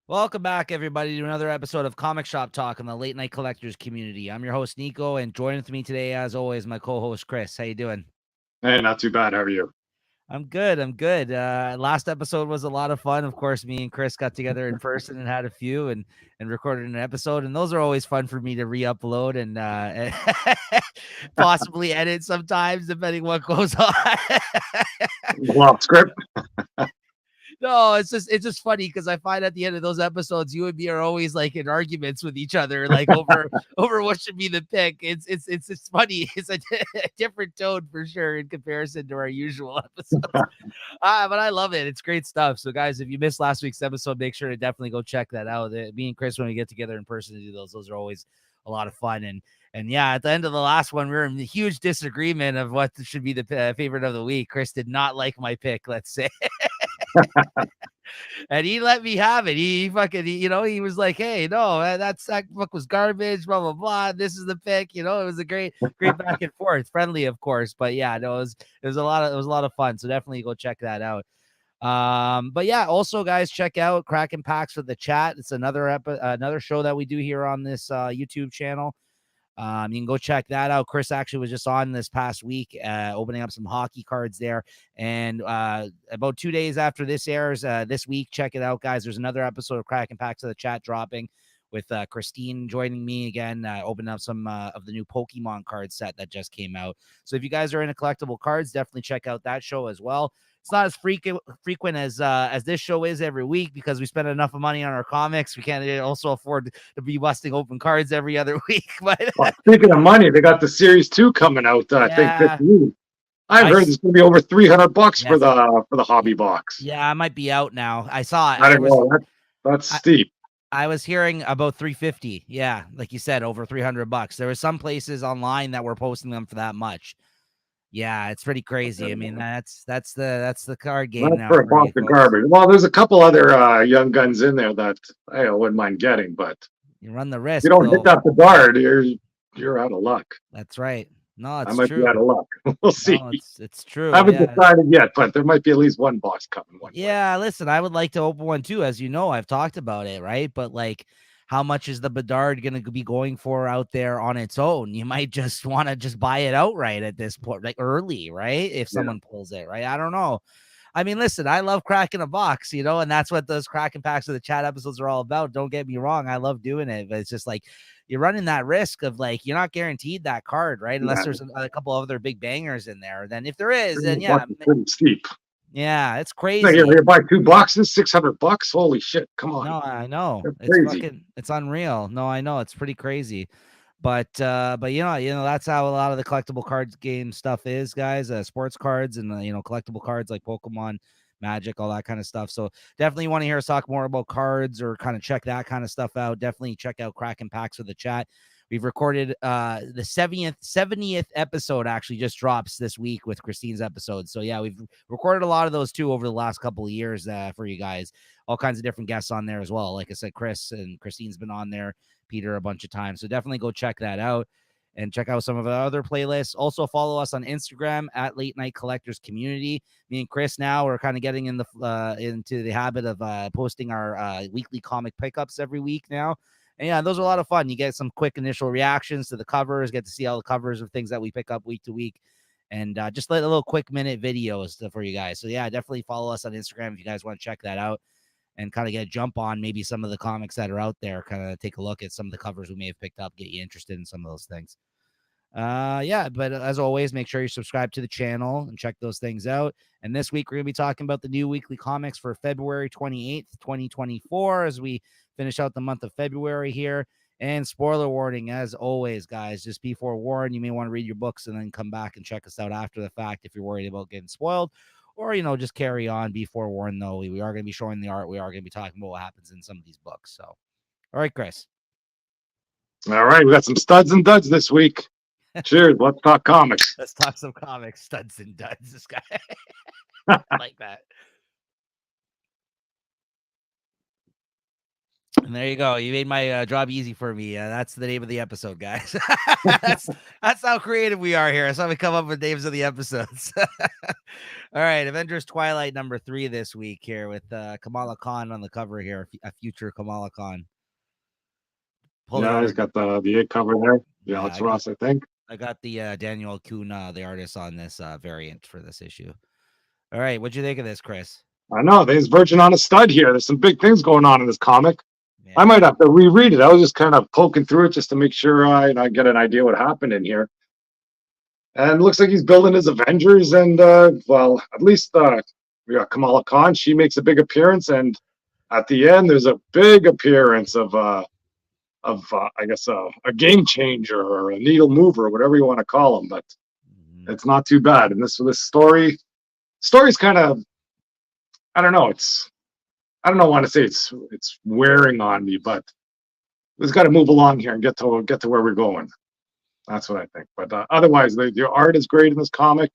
Welcome back, everybody, to another episode of Comic Shop Talk on the Late Night Collectors community. I'm your host, Nico, and joining with me today, as always, my co-host, Chris. How you doing? Hey, not too bad. How are you? I'm good. I'm good. Last episode was a lot of fun. Of course, me and Chris got together in person and had a few and recorded an episode. And those are always fun for me to re-upload and possibly edit sometimes, depending what goes on. Well, script. No, it's just funny because I find at the end of those episodes, you and me are always like in arguments with each other, like over what should be the pick. It's funny. It's a different tone for sure in comparison to our usual episodes. But I love it. It's great stuff. So, guys, if you missed last week's episode, make sure to definitely go check that out. Me and Chris, when we get together in person to do those are always a lot of fun. And yeah, at the end of the last one, we were in huge disagreement of what should be the favorite of the week. Chris did not like my pick, let's say. And he let me have it. He fucking, he was like, "Hey, no, that book was garbage." Blah blah blah. This is the pick. It was a great back and forth, friendly, of course. But yeah, no, it was a lot of fun. So definitely go check that out. But yeah, also guys, check out Cracking Packs for the Chat. It's another show that we do here on this YouTube channel. You can go check that out. Chris actually was just on this past week, opening up some hockey cards there. And about 2 days after this airs, this week, check it out, guys. There's another episode of Cracking Packs of the Chat dropping with Christine joining me again, opening up some of the new Pokemon card set that just came out. So if you guys are into collectible cards, definitely check out that show as well. It's not as frequent as this show is every week because we spend enough money on our comics. We can't also afford to be busting open cards every other week. But Well, speaking of money, they got the series 2 coming out. I think this yeah, week. I've heard it's going to be over $300 for yes, the hobby box. yeah, I might be out now. I saw it. I don't know. That's I, steep. I was hearing about 350. Yeah, like you said, over $300. There were some places online that were posting them for that much. Yeah, it's pretty crazy. I mean, that's the card game Not now for a for you box of folks. garbage. Well, there's a couple other young guns in there that I wouldn't mind getting, but You run the if you risk, don't hit though. that guard, you're out of luck. That's right. No, I it's might be out true. of luck. We'll see. No, it's true. I haven't Yeah. decided yet, but there might be at least one box coming one way. Yeah, listen, I would like to open one too. As you know, I've talked about it, right? But like, how much is the Bedard going to be going for out there on its own? You might just want to just buy it outright at this point, like early, right? If Yeah. someone pulls it, right? I don't know. I mean, listen, I love cracking a box, and that's what those Cracking Packs of the Chat episodes are all about. Don't get me wrong. I love doing it, but it's just like you're running that risk of like, you're not guaranteed that card, right? Unless Yeah. there's a couple other big bangers in there. Then if there is, then yeah, $300 is pretty steep. it's Like, crazy. you buy 2 boxes, $600. Holy shit! Come on, No, I know. that's It's crazy. it's unreal. No, I know. It's pretty crazy. But that's how a lot of the collectible cards game stuff is, guys. Sports cards and collectible cards like Pokemon, Magic, all that kind of stuff. So definitely want to hear us talk more about cards or kind of check that kind of stuff out. Definitely check out Cracking Packs with the Chat. We've recorded the 70th episode actually just drops this week with Christine's episode. So yeah, we've recorded a lot of those too over the last couple of years for you guys. All kinds of different guests on there as well. Like I said, Chris and Christine's been on there, Peter a bunch of times. So definitely go check that out and check out some of our other playlists. Also follow us on Instagram at Late Night Collectors Community. Me and Chris now are kind of getting into the habit of posting our weekly comic pickups every week now. And yeah, those are a lot of fun. You get some quick initial reactions to the covers, get to see all the covers of things that we pick up week to week, and just let a little quick minute videos for you guys. So yeah, definitely follow us on Instagram if you guys want to check that out and kind of get a jump on maybe some of the comics that are out there. Kind of take a look at some of the covers we may have picked up, get you interested in some of those things. Yeah, but as always, make sure you subscribe to the channel and check those things out. And this week, we're going to be talking about the new weekly comics for February 28th, 2024, as we finish out the month of February here. And spoiler warning, as always, guys, just be forewarned. You may want to read your books and then come back and check us out after the fact if you're worried about getting spoiled. Or, just carry on, be forewarned, though. We are going to be showing the art. We are going to be talking about what happens in some of these books. So, all right, Chris. All right, we got some studs and duds this week. Cheers. Let's talk comics. Let's talk some comics, studs and duds. This guy. I like that. And there you go. You made my job easy for me. That's the name of the episode, guys. that's that's how creative we are here. That's how we come up with names of the episodes. All right, Avengers Twilight number 3 this week here with Kamala Khan on the cover here, a future Kamala Khan. Pull the Yeah, he's art. got the 8 cover there. Yeah, Yeah, Alex Ross, I think. I got the Daniel Kuna, the artist, on this variant for this issue. All right, what'd you think of this, Chris? I know, he's verging on a stud here. There's some big things going on in this comic. Yeah. I might have to reread it. I was just kind of poking through it just to make sure I get an idea what happened in here. And it looks like he's building his Avengers, and well, at least we got Kamala Khan. She makes a big appearance, and at the end, there's a big appearance of I guess a game changer or a needle mover, whatever you want to call him. But it's not too bad. And this story's kind of, I don't know. I don't know. Want to say it's wearing on me, but we've got to move along here and get to where we're going. That's what I think. But otherwise, the art is great in this comic,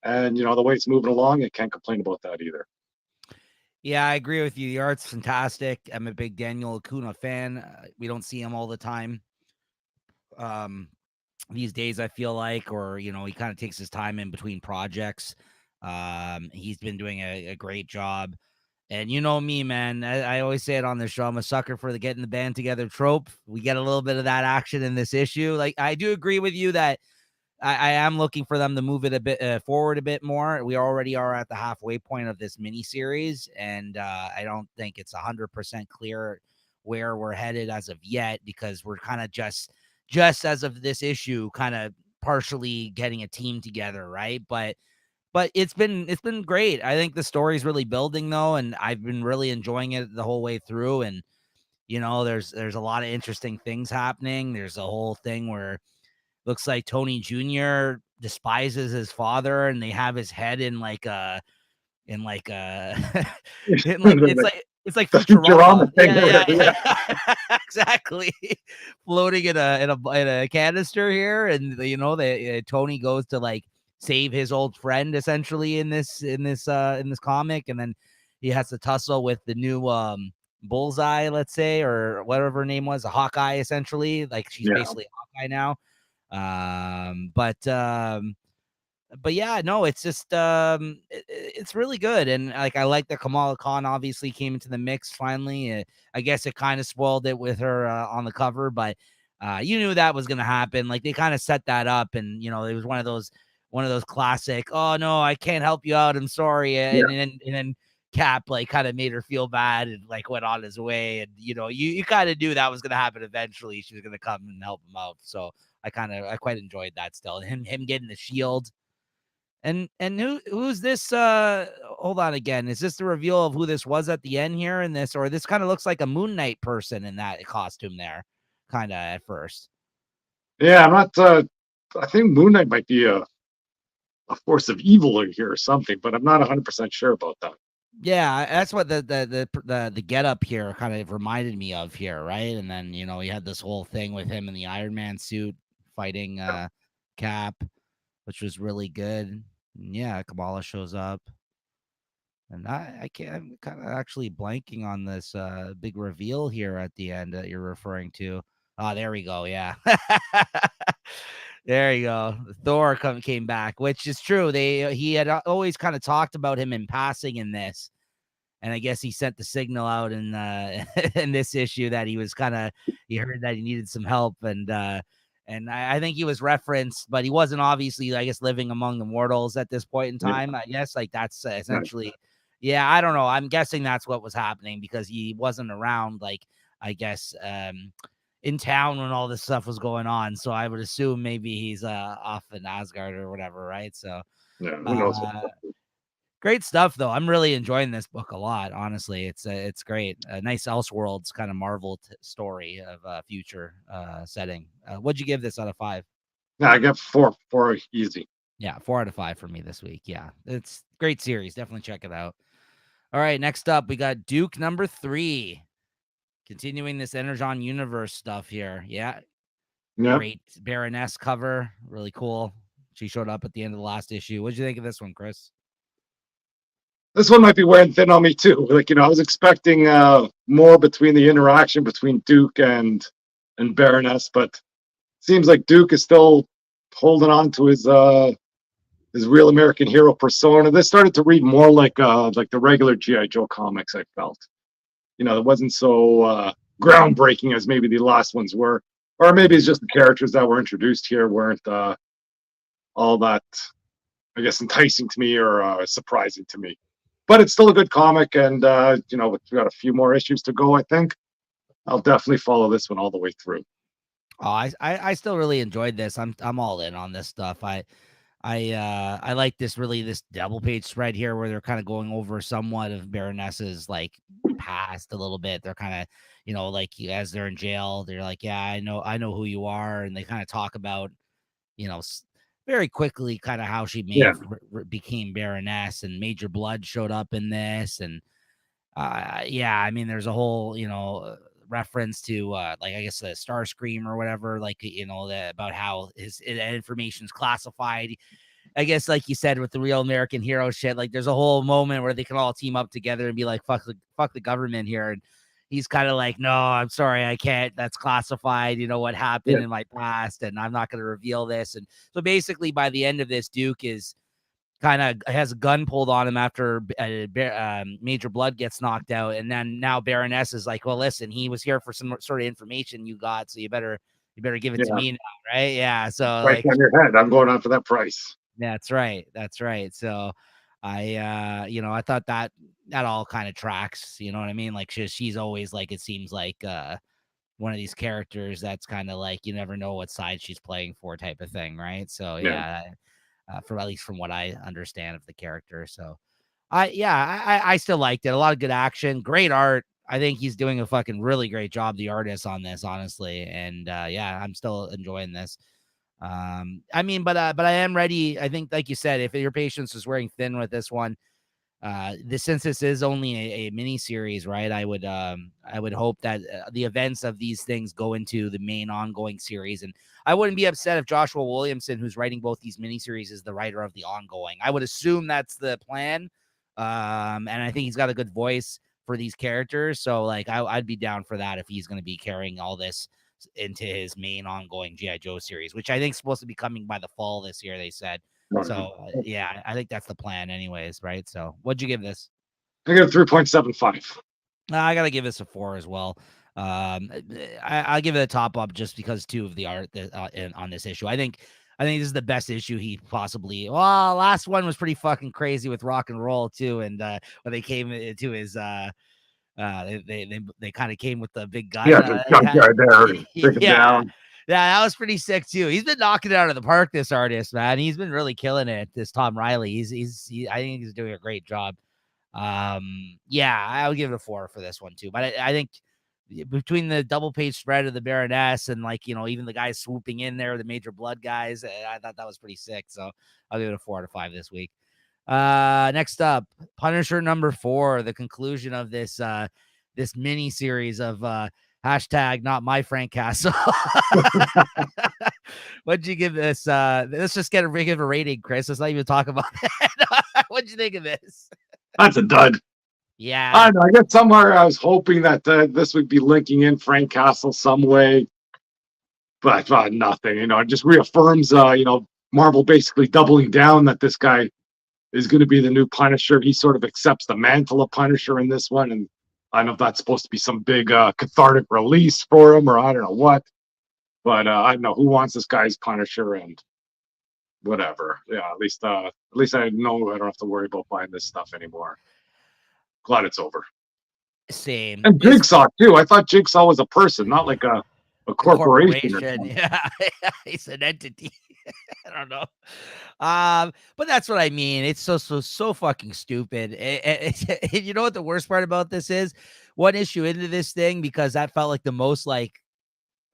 and the way it's moving along, I can't complain about that either. Yeah, I agree with you. The art's fantastic. I'm a big Daniel Acuna fan. We don't see him all the time these days, I feel like, or he kind of takes his time in between projects. He's been doing a great job. And you know me, man, I always say it on the show, I'm a sucker for the getting the band together trope. We get a little bit of that action in this issue. Like, I do agree with you that I am looking for them to move it a bit forward a bit more. We already are at the halfway point of this mini series, and I don't think it's 100% clear where we're headed as of yet, because we're kind of just as of this issue, kind of partially getting a team together, right? But it's been great. I think the story's really building though, and I've been really enjoying it the whole way through. And there's a lot of interesting things happening. There's a whole thing where looks like Tony Jr. despises his father, and they have his head in like it's like Futurama. Yeah. Exactly. Floating in a canister here, and Tony goes to like save his old friend essentially in this comic, and then he has to tussle with the new Bullseye, let's say, or whatever her name was, a Hawkeye essentially. Like, she's basically Hawkeye now. But yeah, no, it's just it's really good. And like, I like that Kamala Khan obviously came into the mix finally. I guess it kind of spoiled it with her on the cover, but you knew that was gonna happen. Like, they kind of set that up, and it was one of those classic, oh no, I can't help you out, I'm sorry. And then Cap like kind of made her feel bad and like went on his way. And you kind of knew that was gonna happen eventually. She was gonna come and help him out. So I quite enjoyed that still. Him getting the shield. And who's this? Hold on again. Is this the reveal of who this was at the end here in this, or this kind of looks like a Moon Knight person in that costume there, kind of at first? Yeah, I'm not. I think Moon Knight might be a force of evil here or something, but I'm not 100% sure about that. Yeah, that's what the get up here kind of reminded me of here, right? And then he had this whole thing with him in the Iron Man suit fighting Cap, which was really good. And yeah, Kamala shows up, and I'm kind of actually blanking on this big reveal here at the end that you're referring to. Oh, there we go. Yeah. There you go. Thor came back, which is true. He had always kind of talked about him in passing in this, and I guess he sent the signal out in in this issue that he heard that he needed some help, and I think he was referenced, but he wasn't obviously, I guess, living among the mortals at this point in time. I guess like that's essentially, yeah. I don't know. I'm guessing that's what was happening, because he wasn't around, like, I guess, in town when all this stuff was going on. So I would assume maybe he's off in Asgard or whatever, right? So yeah, who knows? Great stuff, though. I'm really enjoying this book a lot. Honestly, it's great. A nice Elseworlds kind of Marvel story of a future setting. What'd you give this out of 5? Yeah, I got 4 easy. Yeah, 4 out of 5 for me this week. Yeah, it's great series. Definitely check it out. All right, next up we got Duke number 3. Continuing this Energon universe stuff here. Yeah. Great Baroness cover. Really cool. She showed up at the end of the last issue. What'd you think of this one, Chris? this one might be wearing thin on me too. Like, I was expecting more between the interaction between Duke and Baroness, but seems like Duke is still holding on to his real American hero persona. This started to read more like the regular GI Joe comics. I felt, it wasn't so groundbreaking as maybe the last ones were, or maybe it's just the characters that were introduced here weren't all that, I guess, enticing to me or surprising to me. But it's still a good comic, and we've got a few more issues to go. I think I'll definitely follow this one all the way through. Oh, I still really enjoyed this. I'm all in on this stuff. I like this double page spread here where they're kind of going over somewhat of Baroness's like past a little bit. They're kind of, like as they're in jail, they're like, yeah, I know who you are, and they kind of talk about, very quickly kind of how she may have became Baroness, and Major Blood showed up in this, and yeah, I mean, there's a whole, reference to like I guess the Starscream or whatever, like about how his information's classified. I guess like you said with the real American hero shit, like there's a whole moment where they can all team up together and be like, fuck the government here. And he's kind of like, no, I'm sorry, I can't. That's classified. What happened in my past, and I'm not going to reveal this. And so basically, by the end of this, Duke is kind of has a gun pulled on him after Major Blood gets knocked out, and then now Baroness is like, well, listen, he was here for some sort of information you got, so you better give it to me now, right? Yeah, so right on your head, I'm going on for that price. That's right. So I I thought that all kind of tracks, you know what I mean? Like she's always like, it seems like one of these characters that's kind of like you never know what side she's playing for type of thing, right? So yeah. From at least from what I understand of the character. So I still liked it. A lot of good action, great art. I think he's doing a fucking really great job, the artist on this, honestly. And yeah, I'm still enjoying this. I mean, but I am ready. I think, like you said, if your patience is wearing thin with this one, since this is only a mini series, right? I would hope that the events of these things go into the main ongoing series, and I wouldn't be upset if Joshua Williamson, who's writing both these miniseries, is the writer of the ongoing. I would assume that's the plan, and I think he's got a good voice for these characters, so like I'd be down for that if he's going to be carrying all this into his main ongoing GI Joe series, which I think is supposed to be coming by the fall this year, they said. So yeah, I think that's the plan anyways, right? So what'd you give this? I give it 3.75. I gotta give this a 4 as well. I'll give it a top up just because too of the art that, on this issue. I think this is the best issue he possibly. Well, last one was pretty fucking crazy with rock and roll too, and when they came to his they kind of came with the big gun. Yeah, the gun guy there, down. Yeah, that was pretty sick too. He's been knocking it out of the park, this artist, man. He's been really killing it. This Tom Riley, I think he's doing a great job. Yeah, I'll give it a 4 for this one too. But I think between the double page spread of the Baroness and like even the guys swooping in there, the Major Blood guys, I thought that was pretty sick. So I'll give it a 4 out of 5 this week. Next up, Punisher number 4, the conclusion of this this mini series of hashtag not my Frank Castle. What'd you give this? Let's just give a rating, Chris. Let's not even talk about that. What'd you think of this? That's a dud. Yeah, I know. I guess somewhere I was hoping that this would be linking in Frank Castle some way, but nothing. It just reaffirms, Marvel basically doubling down that this guy is going to be the new Punisher. He sort of accepts the mantle of Punisher in this one, and I don't know if that's supposed to be some big cathartic release for him, or I don't know what. But I don't know who wants this guy's Punisher, and whatever. Yeah, at least I know I don't have to worry about buying this stuff anymore. Glad it's over. Same. And Jigsaw too. I thought Jigsaw was a person, not like a corporation. Yeah, he's an entity. I don't know. But that's what I mean. It's so fucking stupid. You know what the worst part about this is? One issue into this thing, because that felt like the most like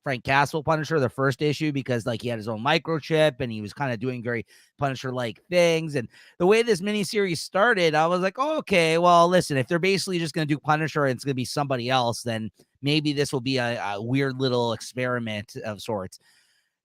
Frank Castle Punisher, the first issue, because like he had his own microchip and he was kind of doing very Punisher like things. And the way this miniseries started, I was like, oh, okay, well, listen, if they're basically just going to do Punisher and it's going to be somebody else, then maybe this will be a weird little experiment of sorts.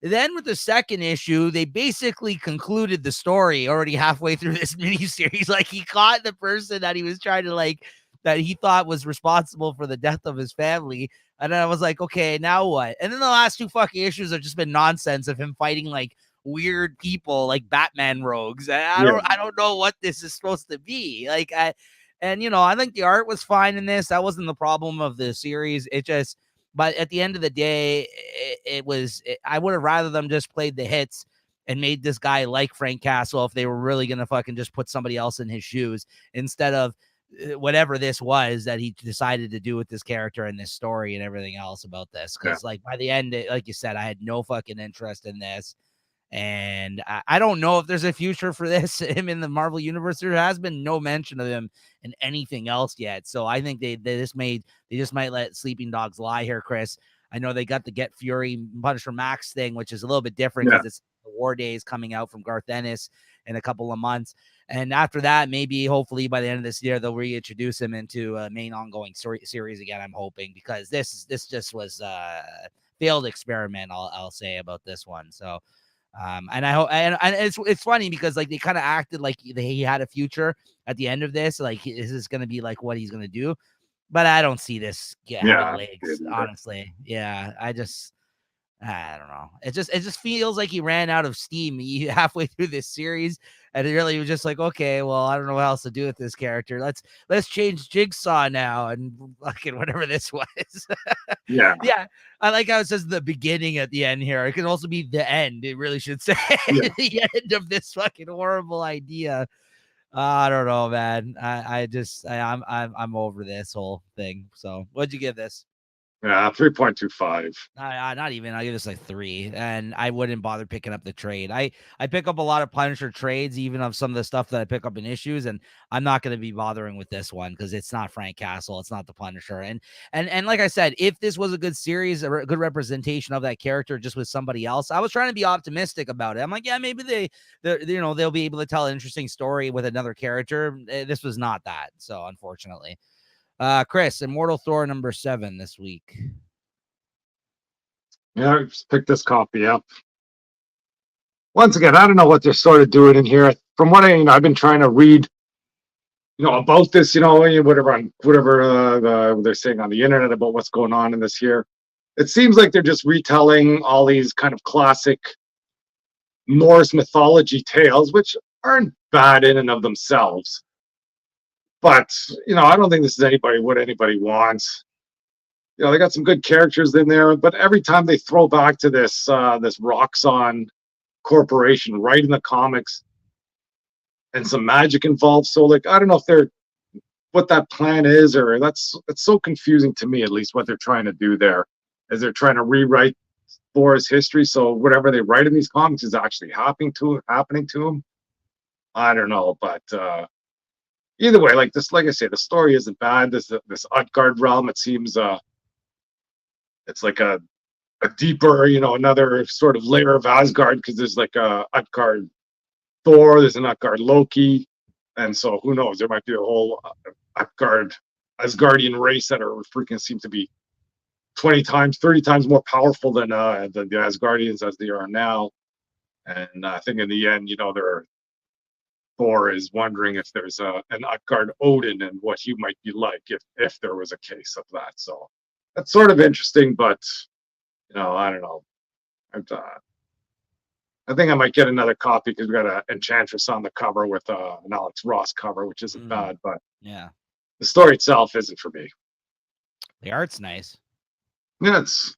Then with the second issue, they basically concluded the story already halfway through this miniseries. Like he caught the person that he was trying to like that he thought was responsible for the death of his family. And then I was like, okay, now what? And then the last two fucking issues have just been nonsense of him fighting like weird people like Batman rogues. I don't know what this is supposed to be. And I think the art was fine in this. That wasn't the problem of the series. But at the end of the day, I would have rather them just played the hits and made this guy like Frank Castle if they were really going to fucking just put somebody else in his shoes instead of whatever this was that he decided to do with this character and this story and everything else about this. Because like by the end, like you said, I had no fucking interest in this. And I don't know if there's a future for him in the Marvel universe. There has been no mention of him in anything else yet. So I think they just might let sleeping dogs lie here, Chris. I know they got the Get Fury Punisher Max thing, which is a little bit different because it's the War Days coming out from Garth Ennis in a couple of months. And after that, maybe hopefully by the end of this year, they'll reintroduce him into a main ongoing series again. I'm hoping, because this just was a failed experiment. I'll say about this one. So. And I hope, and it's funny because like they kind of acted like he had a future at the end of this. Like, this is going to be like what he's going to do, but I don't see this having legs, honestly. Yeah. I don't know. It just feels like he ran out of steam halfway through this series, and it really was just like, okay, well, I don't know what else to do with this character. Let's change Jigsaw now and fucking whatever this was. Yeah. I like how it says the beginning at the end here. It can also be the end. It really should say the end of this fucking horrible idea. I don't know, man. I'm over this whole thing. So, what'd you give this? Yeah, 3.25. Not even. I'll give this like 3, and I wouldn't bother picking up the trade. I pick up a lot of Punisher trades, even of some of the stuff that I pick up in issues, and I'm not going to be bothering with this one because it's not Frank Castle, it's not the Punisher, and like I said, if this was a good series, a good representation of that character, just with somebody else, I was trying to be optimistic about it. I'm like, yeah, maybe they'll be able to tell an interesting story with another character. This was not that, so unfortunately. Chris, Immortal Thor number 7 this week. Yeah, I just picked this copy up. Once again, I don't know what they're sort of doing in here. From what I've been trying to read, about this, whatever they're saying on the internet about what's going on in this here. It seems like they're just retelling all these kind of classic Norse mythology tales, which aren't bad in and of themselves. But, I don't think this is what anybody wants. They got some good characters in there, but every time they throw back to this Roxxon corporation right in the comics and some magic involved. So like, I don't know if what that plan is, or it's so confusing to me, at least what they're trying to do there, is they're trying to rewrite Thor's history. So whatever they write in these comics is actually happening to him. I don't know, but, either way, like I say, the story isn't bad. This Utgard realm, it seems it's like a deeper, another sort of layer of Asgard, because there's like a Utgard Thor, there's an Utgard Loki, and so who knows? There might be a whole Asgardian race that are freaking seem to be 20 times, 30 times more powerful than the Asgardians as they are now. And I think in the end, Thor is wondering if there's an Utgard Odin and what he might be like if there was a case of that. So that's sort of interesting, but I don't know. I think I might get another copy because we got an Enchantress on the cover with an Alex Ross cover, which isn't bad, but yeah, the story itself isn't for me. The art's nice. Yeah, it's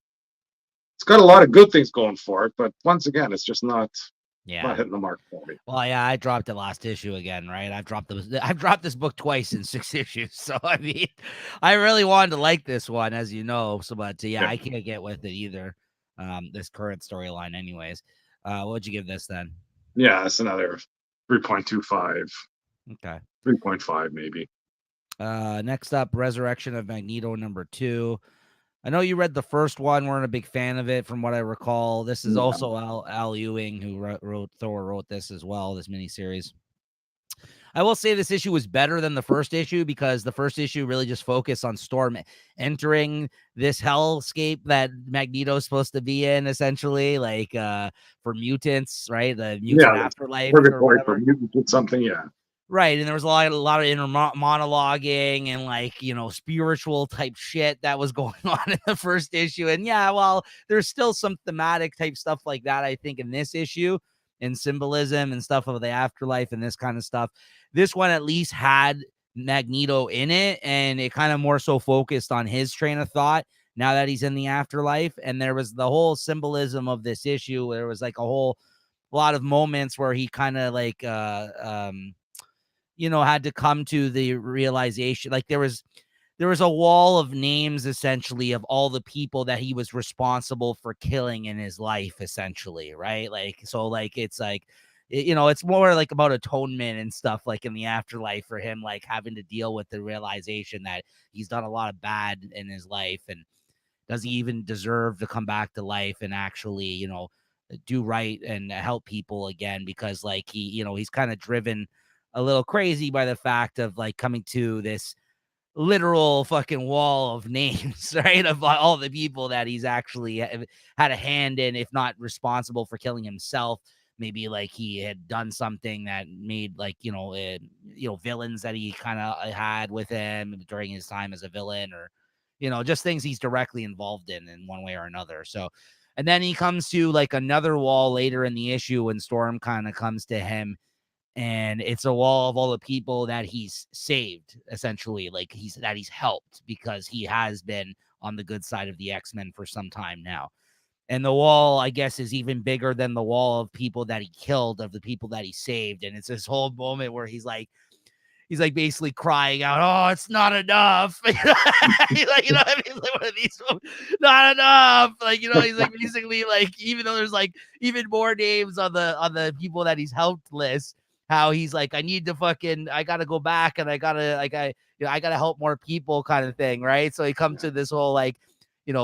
got a lot of good things going for it, but once again, it's just not hitting the mark for me. Well, yeah, I dropped the last issue again, right? I've dropped this book twice in 6 issues. So I mean, I really wanted to like this one, as you know. So, but I can't get with it either. This current storyline, anyways. What'd you give this then? Yeah, it's another 3.25. Okay. 3.5 maybe. Next up, Resurrection of Magneto number 2. I know you read the first one. Weren't a big fan of it, from what I recall. This is also Al Ewing, who wrote this as well, this miniseries. I will say this issue was better than the first issue because the first issue really just focused on Storm entering this hellscape that Magneto is supposed to be in, essentially, like for mutants, right? The mutant Yeah, afterlife or purgatory for whatever. mutants or something. Yeah. Right, and there was a lot of inner monologuing and like, spiritual type shit that was going on in the first issue. And yeah, well, there's still some thematic type stuff like that, I think, in this issue, and symbolism and stuff of the afterlife and this kind of stuff. This one at least had Magneto in it, and it kind of more so focused on his train of thought now that he's in the afterlife. And there was the whole symbolism of this issue. There was like a lot of moments where he kind of like had to come to the realization, like there was a wall of names, essentially, of all the people that he was responsible for killing in his life, essentially, right? Like, so like it's like it's more like about atonement and stuff, like in the afterlife, for him, like having to deal with the realization that he's done a lot of bad in his life, and does he even deserve to come back to life and actually do right and help people again, because like he's kind of driven a little crazy by the fact of like coming to this literal fucking wall of names, right? Of all the people that he's actually had a hand in, if not responsible for killing himself. Maybe like he had done something that made like, villains that he kind of had with him during his time as a villain, or, just things he's directly involved in one way or another. So, and then he comes to like another wall later in the issue when Storm kind of comes to him, and it's a wall of all the people that he's saved, essentially, like he's helped, because he has been on the good side of the X-Men for some time now. And the wall, I guess, is even bigger than the wall of people that he killed, of the people that he saved. And it's this whole moment where he's like basically crying out, "Oh, it's not enough." He's like, I mean? Like one of these, not enough. Like, he's like basically like, even though there's like even more names on the people that he's helped list, how he's like, I gotta go back, and I gotta like I gotta help more people, kind of thing, right? So he comes to this whole like,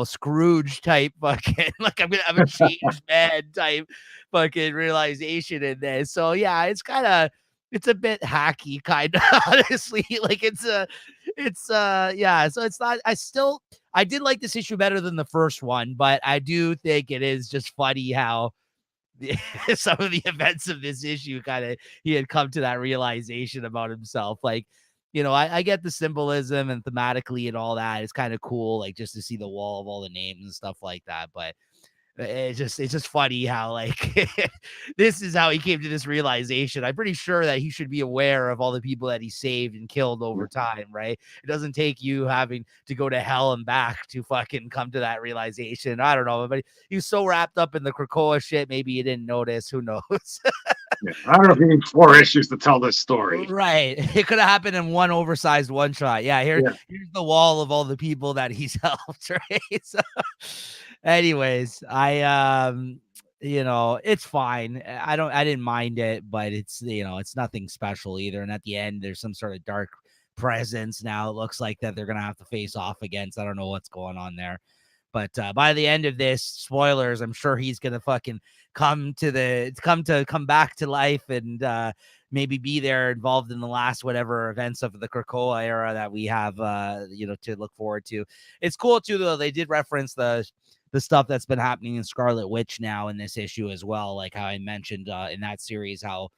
Scrooge type fucking like I'm a changed man type fucking realization in this. So yeah, it's a bit hacky, kind of, honestly. Like yeah. So it's not. I did like this issue better than the first one, but I do think it is just funny how some of the events of this issue he had come to that realization about himself. Like, I get the symbolism and thematically and all that. It's kind of cool, like just to see the wall of all the names and stuff like that. But it's just funny how like this is how he came to this realization. I'm pretty sure that he should be aware of all the people that he saved and killed over time, right? It doesn't take you having to go to hell and back to fucking come to that realization. I don't know, but he was so wrapped up in the Krakoa shit, maybe he didn't notice. Who knows? Yeah. I don't know if you need 4 issues to tell this story. Right. It could have happened in one oversized one shot. Yeah, here's the wall of all the people that he's helped, right? So anyways, it's fine. I didn't mind it, but it's it's nothing special either. And at the end, there's some sort of dark presence now. It looks like that they're gonna have to face off against. I don't know what's going on there. But by the end of this, spoilers, I'm sure he's gonna fucking come back to life and maybe be there involved in the last whatever events of the Krakoa era that we have to look forward to. It's cool too, though. They did reference the stuff that's been happening in Scarlet Witch now in this issue as well, like how I mentioned in that series, how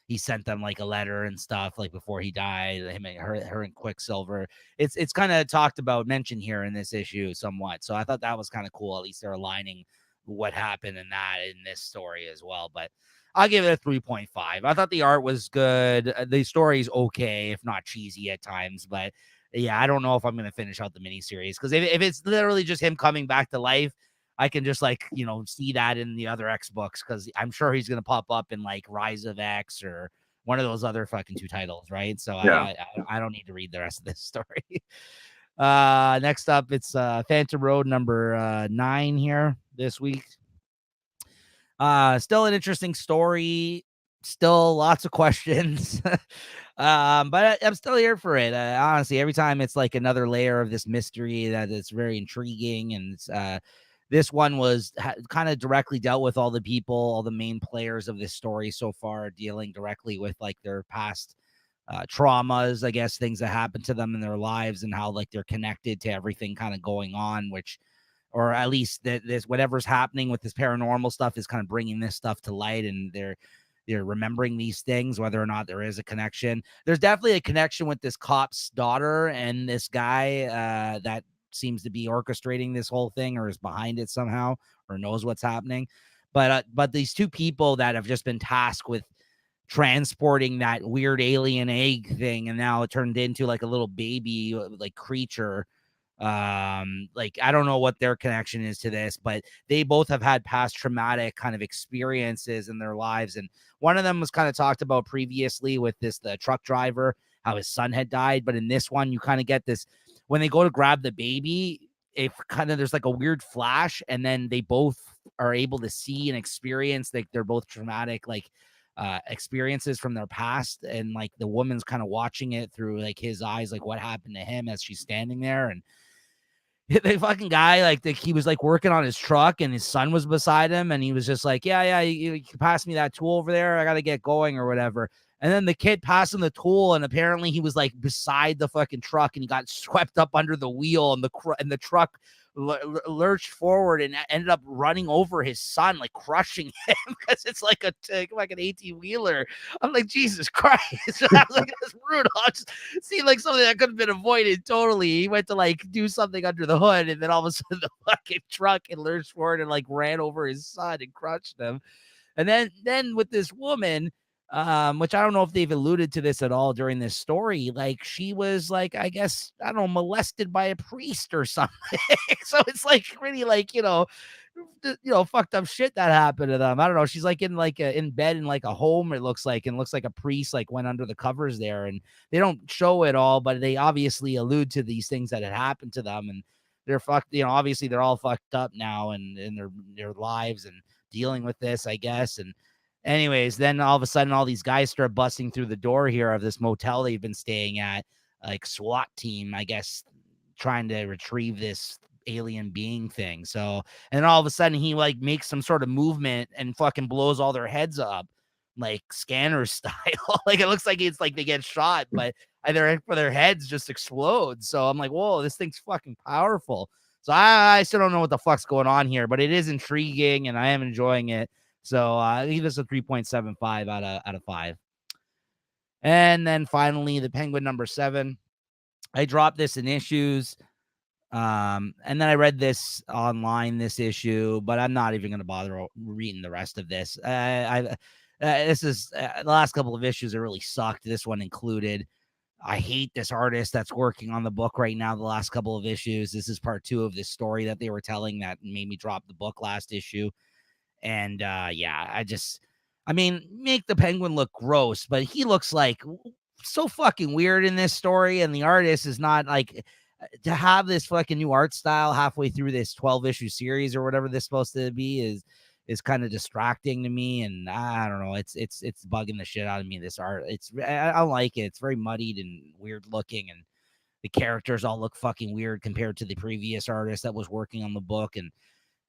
he sent them like a letter and stuff, like before he died, him and her and Quicksilver. It's kind of mentioned here in this issue somewhat. So I thought that was kind of cool. At least they're aligning what happened in this story as well. But I'll give it a 3.5. I thought the art was good. The story's okay, if not cheesy at times. But yeah, I don't know if I'm going to finish out the miniseries, because if it's literally just him coming back to life, I can just like, see that in the other X books, because I'm sure he's going to pop up in like Rise of X or one of those other fucking 2 titles, right? So yeah. I don't need to read the rest of this story. Next up, it's Phantom Road number 9 here this week. Still an interesting story. Still lots of questions. But I'm still here for it. Honestly, every time it's like another layer of this mystery that is very intriguing, and it's this one was kind of directly dealt with all the people, all the main players of this story so far, dealing directly with like their past traumas, I guess, things that happened to them in their lives, and how like they're connected to everything kind of going on, which, or at least that this whatever's happening with this paranormal stuff is kind of bringing this stuff to light, and they're remembering these things, whether or not there is a connection. There's definitely a connection with this cop's daughter and this guy that seems to be orchestrating this whole thing, or is behind it somehow, or knows what's happening. But these two people that have just been tasked with transporting that weird alien egg thing, and now it turned into like a little baby like creature. Like, I don't know what their connection is to this, but they both have had past traumatic kind of experiences in their lives. And one of them was kind of talked about previously with the truck driver, how his son had died. But in this one, you kind of get this, when they go to grab the baby, if kind of there's like a weird flash, and then they both are able to see and experience, like they're both traumatic, like experiences from their past, and like the woman's kind of watching it through like his eyes, like what happened to him as she's standing there. And the fucking guy, like he was like working on his truck, and his son was beside him, and he was just like, yeah, you can pass me that tool over there, I gotta get going or whatever. And then the kid passed him the tool, and apparently he was like beside the fucking truck, and he got swept up under the wheel, and the truck lurched forward and ended up running over his son, like crushing him, because it's like an 18-wheeler. I'm like, Jesus Christ. I was like, that's brutal. It just seemed like something that could have been avoided totally. He went to like do something under the hood, and then all of a sudden the fucking truck and lurched forward and like ran over his son and crushed him. And then with this woman, which I don't know if they've alluded to this at all during this story, like she was like, I guess, I don't know, molested by a priest or something. So it's like really like, fucked up shit that happened to them. I don't know. She's like in bed in like a home, it looks like, and looks like a priest like went under the covers there, and they don't show it all, but they obviously allude to these things that had happened to them, and they're fucked, obviously they're all fucked up now, and in their lives, and dealing with this, I guess. And anyways, then all of a sudden, all these guys start busting through the door here of this motel they've been staying at, like SWAT team, I guess, trying to retrieve this alien being thing. So, and all of a sudden, he like makes some sort of movement and fucking blows all their heads up, like scanner style. Like it looks like it's like they get shot, but their heads just explode. So I'm like, whoa, this thing's fucking powerful. So I still don't know what the fuck's going on here, but it is intriguing, and I am enjoying it. So I give this a 3.75 out of 5. And then finally, the Penguin number 7. I dropped this in issues. And then I read this online, this issue, but I'm not even going to bother reading the rest of this. This is the last couple of issues that really sucked, this one included. I hate this artist that's working on the book right now, the last couple of issues. This is part 2 of this story that they were telling that made me drop the book last issue. And yeah, I mean, make the Penguin look gross, but he looks like so fucking weird in this story. And the artist is not like, to have this fucking new art style halfway through this 12-issue series or whatever this is supposed to be is kind of distracting to me. And I don't know, it's bugging the shit out of me, this art. I don't like it. It's very muddied and weird looking, and the characters all look fucking weird compared to the previous artist that was working on the book.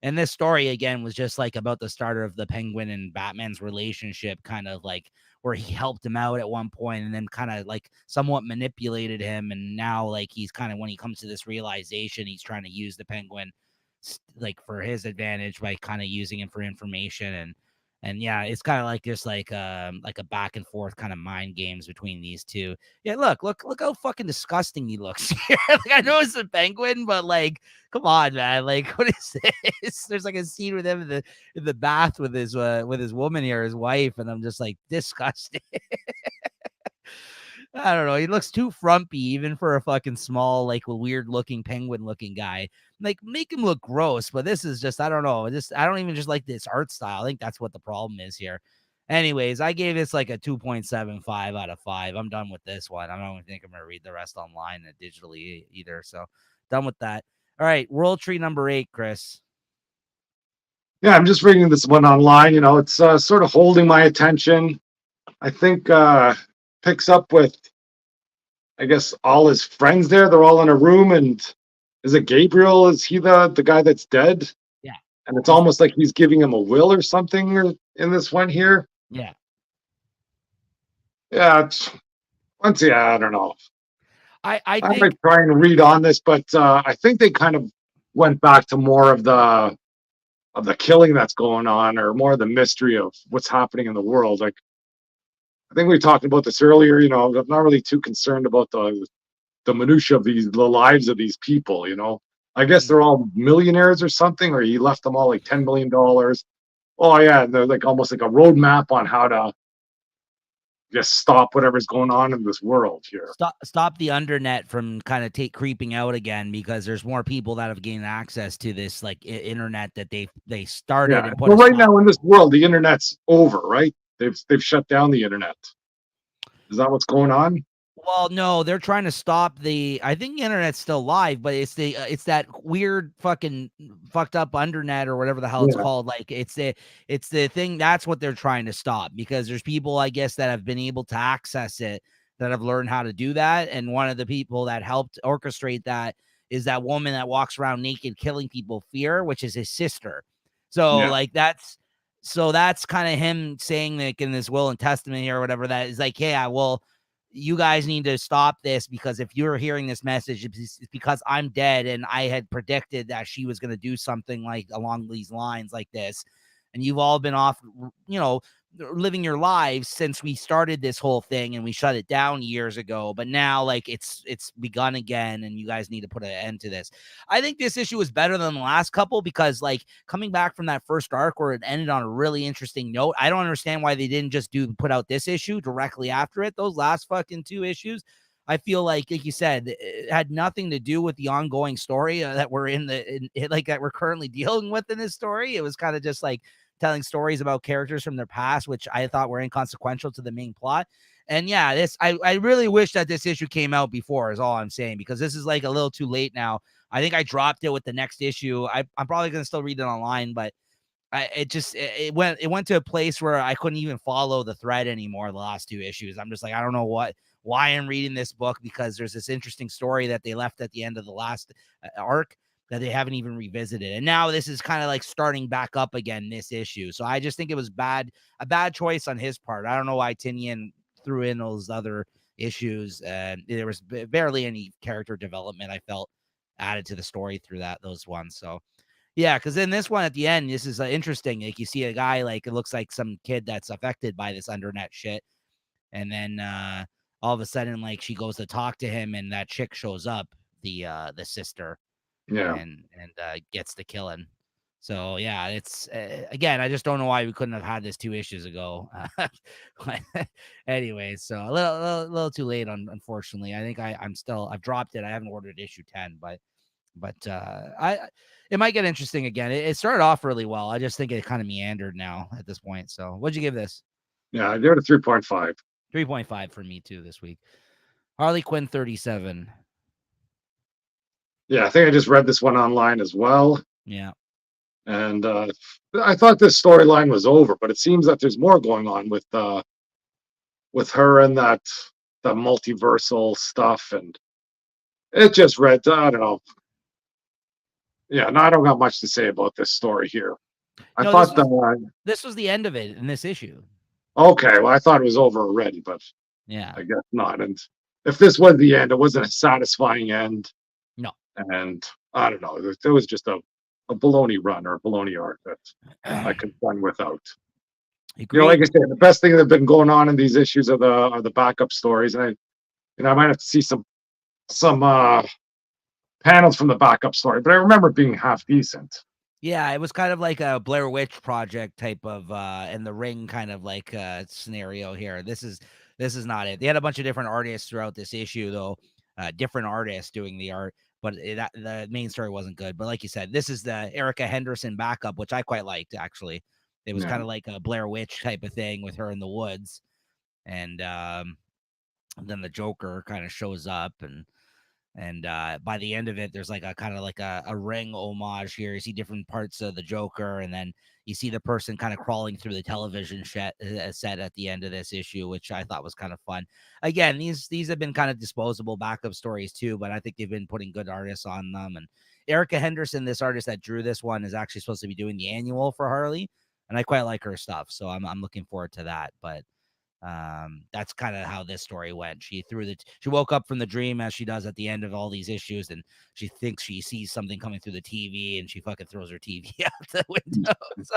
And this story, again, was just like about the starter of the Penguin and Batman's relationship, kind of like where he helped him out at one point and then kind of like somewhat manipulated him. And now like he's kind of, when he comes to this realization, he's trying to use the Penguin like for his advantage by kind of using him for information. And yeah, it's kind of like just like a back and forth kind of mind games between these two. Yeah, look how fucking disgusting he looks here. Like, I know it's a Penguin, but like, come on, man. Like, what is this? There's like a scene with him in the bath with his woman here, his wife, and I'm just like, disgusting. I don't know. He looks too frumpy, even for a fucking small, like weird looking penguin looking guy. Like, make him look gross, but this is just, I don't know. I don't even just like this art style. I think that's what the problem is here. Anyways, I gave this like a 2.75 out of 5. I'm done with this one. I don't even think I'm going to read the rest online and digitally either. So done with that. All right. World Tree number 8, Chris. Yeah, I'm just reading this one online. It's sort of holding my attention. I think picks up with, I guess, all his friends there. They're all in a room, and is it Gabriel? Is he the guy that's dead? Yeah. and it's almost like he's giving him a will or something in this one here. Yeah. Yeah, I don't know. I I think might try and read on this, but I think they kind of went back to more of the killing that's going on, or more of the mystery of what's happening in the world. Like I think we talked about this earlier. I'm not really too concerned about the minutia of the lives of these people. I guess they're all millionaires or something, or he left them all like $10 million. Oh yeah, they're like almost like a roadmap on how to just stop whatever's going on in this world here. stop the undernet from kind of creeping out again, because there's more people that have gained access to this like internet that they started Yeah, and put but a right stop. now in this world, the internet's over, right? They've shut down the internet. Is that what's going on? Well, no, they're trying to stop the. I think the internet's still live, but it's that weird fucking fucked up undernet or whatever the hell it's Yeah, called. Like it's the thing. That's what they're trying to stop, because there's people, I guess, that have been able to access it, that have learned how to do that. And one of the people that helped orchestrate that is that woman that walks around naked killing people, Fear, which is his sister. So yeah, like that's kind of him saying, like, in this will and testament here or whatever, that is like, yeah, well, you guys need to stop this, because if you're hearing this message, it's because I'm dead and I had predicted that she was going to do something like along these lines like this. And you've all been off, living your lives since we started this whole thing and we shut it down years ago. But now, like, it's begun again, and you guys need to put an end to this. I think this issue is better than the last couple, because, like, coming back from that first arc where it ended on a really interesting note, I don't understand why they didn't just put out this issue directly after it. Those last fucking 2 issues, I feel like you said, it had nothing to do with the ongoing story that we're like that we're currently dealing with in this story. It was kind of just like telling stories about characters from their past, which I thought were inconsequential to the main plot. And yeah, I really wish that this issue came out before, is all I'm saying, because this is like a little too late now. I think I dropped it with the next issue. I'm probably gonna still read it online, but it went to a place where I couldn't even follow the thread anymore. The last 2 issues, I'm just like, I don't know why I'm reading this book, because there's this interesting story that they left at the end of the last arc that they haven't even revisited. And now this is kind of like starting back up again, this issue. So I just think it was a bad choice on his part. I don't know why Tinian threw in those other issues, and there was barely any character development, I felt, added to the story through those ones. So yeah, because in this one at the end, this is interesting. Like, you see a guy, like, it looks like some kid that's affected by this undernet shit, and then all of a sudden, like, she goes to talk to him, and that chick shows up, the sister, yeah. and gets the killing. So yeah, it's again, I just don't know why we couldn't have had this 2 issues ago. Anyway, so a little too late, unfortunately. I think I've dropped it. I haven't ordered issue 10, but it might get interesting again. It started off really well. I just think it kind of meandered now at this point. So what'd you give this? Yeah, I gave it a 3.5. 3.5 for me too this week. Harley Quinn 37. Yeah, I think I just read this one online as well. Yeah. And I thought this storyline was over, but it seems that there's more going on with her and the multiversal stuff. And it just read, I don't know. Yeah, no, I don't got much to say about this story here. I No, thought this was the end of it in this issue. okay, well, I thought it was over already, but Yeah. I guess not. And if this was the end, it wasn't a satisfying end. No. And I don't know. It was just a baloney run or a baloney arc that I could run without. Like I said, the best thing that's been going on in these issues are the backup stories, and I might have to see some panels from the backup story, but I remember it being half decent. Yeah, it was kind of like a Blair Witch Project type of in the ring kind of like scenario here. This is not it. They had a bunch of different artists throughout this issue, though, different artists doing the art, but the main story wasn't good. But like you said, this is the Erica Henderson backup, which I quite liked, actually. It was Yeah. kind of like a Blair Witch type of thing with her in the woods, and then the Joker kind of shows up, and by the end of it, there's like a kind of like a ring homage here. You see different parts of the Joker, and then you see the person kind of crawling through the television set at the end of this issue, which I thought was kind of fun. Again, these have been kind of disposable backup stories too, but I think they've been putting good artists on them, and Erica Henderson, this artist that drew this one, is actually supposed to be doing the annual for Harley, and I quite like her stuff, so I'm looking forward to that. But that's kind of how this story went. She woke up from the dream, as she does at the end of all these issues, and she thinks she sees something coming through the TV, and she fucking throws her TV out the window. So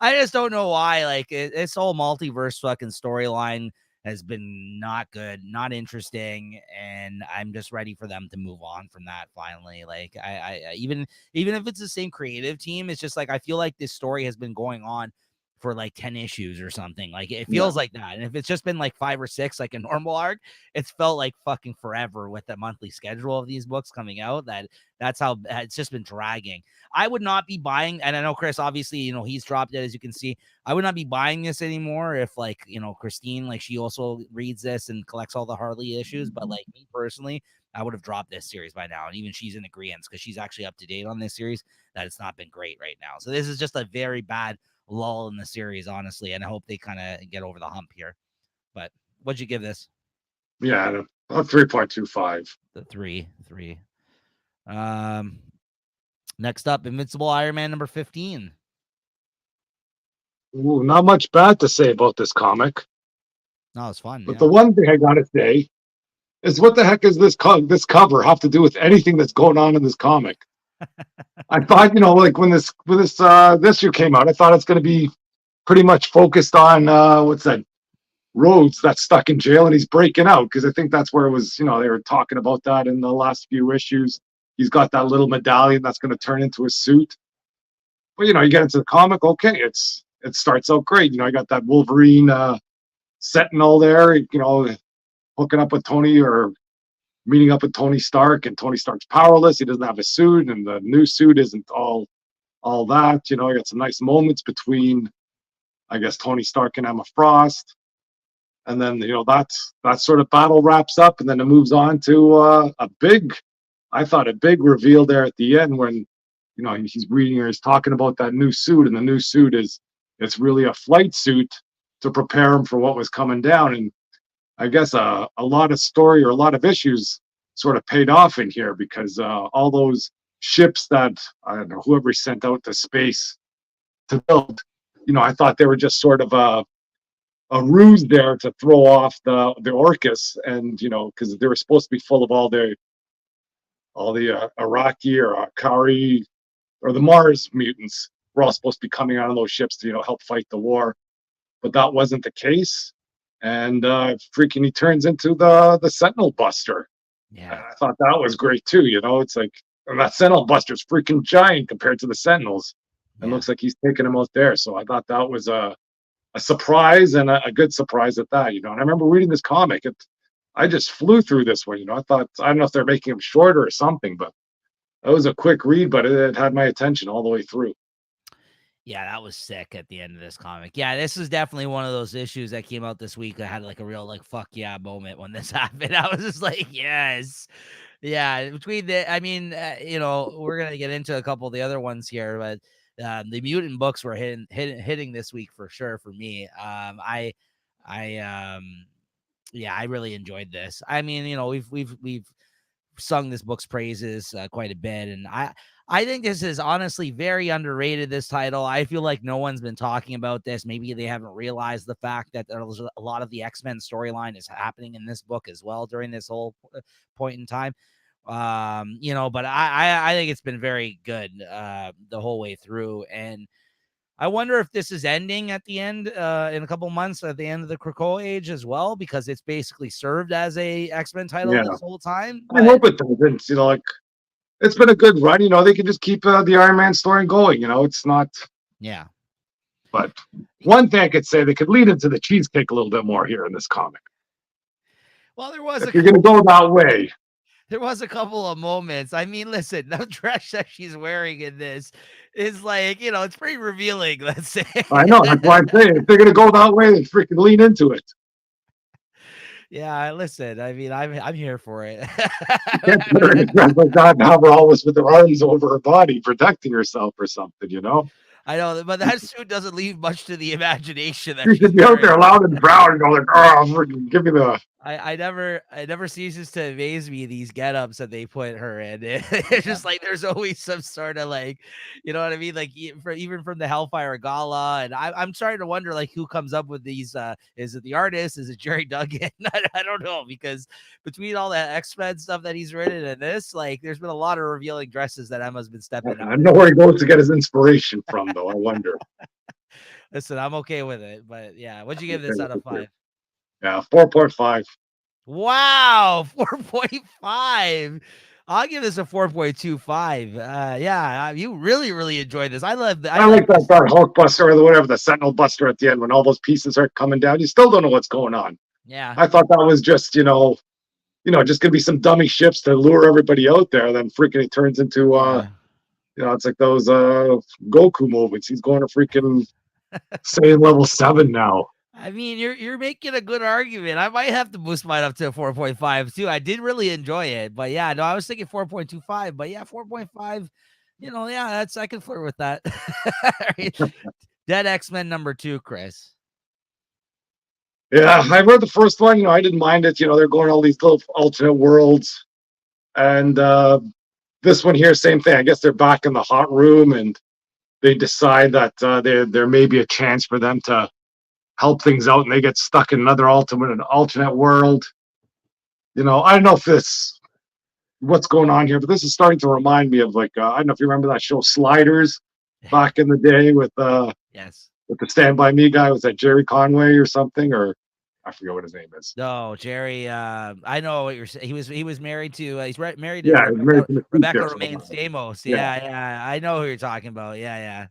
I just don't know why. Like this whole multiverse fucking storyline has been not good, not interesting, and I'm just ready for them to move on from that finally. Like I even if it's the same creative team, it's just like I feel like this story has been going on for like 10 issues or something. Like it feels like that. And if it's just been like 5 or 6, like a normal arc, it's felt like fucking forever with the monthly schedule of these books coming out. That's how it's just been dragging. I would not be buying, and I know Chris, obviously, he's dropped it, as you can see. I would not be buying this anymore if like, Christine, like she also reads this and collects all the Harley issues. But like me personally, I would have dropped this series by now. And even she's in agreement because she's actually up to date on this series that it's not been great right now. So this is just a very bad lull in the series, honestly, and I hope they kind of get over the hump here. But what'd you give this? Yeah, a 3.25. The 3. Next up, Invincible Iron Man number 15. Ooh, not much bad to say about this comic. No, it's fun. But the one thing I gotta say is, what the heck is this cover have to do with anything that's going on in this comic? I thought, like when this issue came out, I thought it's going to be pretty much focused on what's that, Rhodes that's stuck in jail and he's breaking out, because I think that's where it was. They were talking about that in the last few issues. He's got that little medallion that's going to turn into a suit. But you get into the comic, okay, it starts out great. I got that Wolverine Sentinel there, hooking up with Tony, or meeting up with Tony Stark, and Tony Stark's powerless. He doesn't have a suit, and the new suit isn't all that. I got some nice moments between, I guess, Tony Stark and Emma Frost. And then, that sort of battle wraps up, and then it moves on to a big reveal there at the end when, he's reading, or he's talking about that new suit, and the new suit it's really a flight suit to prepare him for what was coming down. And I guess a lot of story, or a lot of issues, sort of paid off in here, because all those ships that, I don't know, whoever sent out to space to build, I thought they were just sort of a ruse there to throw off the Orcus, and because they were supposed to be full of all the Iraqi or Akari or the Mars mutants were all supposed to be coming out of those ships to help fight the war, but that wasn't the case. And freaking he turns into the Sentinel Buster. Yeah, I thought that was great too. It's like, and that Sentinel Buster's freaking giant compared to the Sentinels. It looks like he's taking him out there. So I thought that was a surprise, and a good surprise at that. And I remember reading this comic. I just flew through this one. I thought, I don't know if they're making him shorter or something, but that was a quick read, but it had my attention all the way through. Yeah, that was sick at the end of this comic. Yeah, this is definitely one of those issues that came out this week that had like a real like fuck yeah moment when this happened. I was just like, yes. Yeah, between we're going to get into a couple of the other ones here, but the mutant books were hitting this week for sure for me. I really enjoyed this. I mean, we've sung this book's praises quite a bit, and I think this is honestly very underrated, this title. I feel like no one's been talking about this. Maybe they haven't realized the fact that there's a lot of the X-Men storyline is happening in this book as well during this whole point in time. But I think it's been very good the whole way through. And I wonder if this is ending at the end in a couple months at the end of the Krakoa age as well, because it's basically served as a X-Men title this whole time. I hope it doesn't. Like, it's been a good run. They can just keep the Iron Man story going. It's not. Yeah. But one thing I could say, they could lead into the cheesecake a little bit more here in this comic. Well, there was. If you're going to go that way. There was a couple of moments. I mean, listen, the dress that she's wearing in this is like, it's pretty revealing, let's say. I know. That's why I'm saying, if they're going to go that way, then freaking lean into it. Yeah, listen, I mean, I'm here for it. You can't wear a dress like that and have her always with her arms over her body, protecting herself or something, I know, but that suit doesn't leave much to the imagination. She should be out there loud and proud and go like, oh, give me the I never ceases to amaze me these get-ups that they put her in. It's just like there's always some sort of like, you know what I mean? Like even from the Hellfire Gala, and I'm starting to wonder like who comes up with these. Is it the artist? Is it Jerry Duggan? I don't know, because between all the X-Men stuff that he's written and this, like there's been a lot of revealing dresses that Emma's been stepping up I in. know where he goes to get his inspiration from, though. I wonder. Listen, I'm okay with it, but yeah, what'd you give this out of 5? Yeah, 4.5. Wow, 4.5. I'll give this a 4.25. Yeah, you really, really enjoyed this. I I like like that this. part, Hulk Buster or whatever, the Sentinel Buster at the end when all those pieces are coming down. You still don't know what's going on. Yeah. I thought that was just, just gonna be some dummy ships to lure everybody out there. Then freaking it turns into Yeah. it's like those Goku moments. He's going to freaking Saiyan level 7 now. I mean, you're making a good argument. I might have to boost mine up to 4.5 too. I did really enjoy it, but yeah, no, I was thinking 4.25, but yeah, 4.5. Yeah, I can flirt with that. Dead X-Men #2, Chris. Yeah, I read the first one. I didn't mind it. They're going all these little alternate worlds, and this one here, same thing. I guess they're back in the hot room, and they decide that there may be a chance for them to help things out, and they get stuck in another alternate world. I don't know if this what's going on here, but this is starting to remind me of I don't know if you remember that show Sliders back in the day with Yes. with the Stand By Me guy. Was that Jerry Conway or something, or I forget what his name is? No, Jerry. I know what you're saying. He was married to. He's married to Yeah, he's married to Rebecca Mystique or Romaine something. Stamos. Yeah. Yeah. I know who you're talking about. Yeah.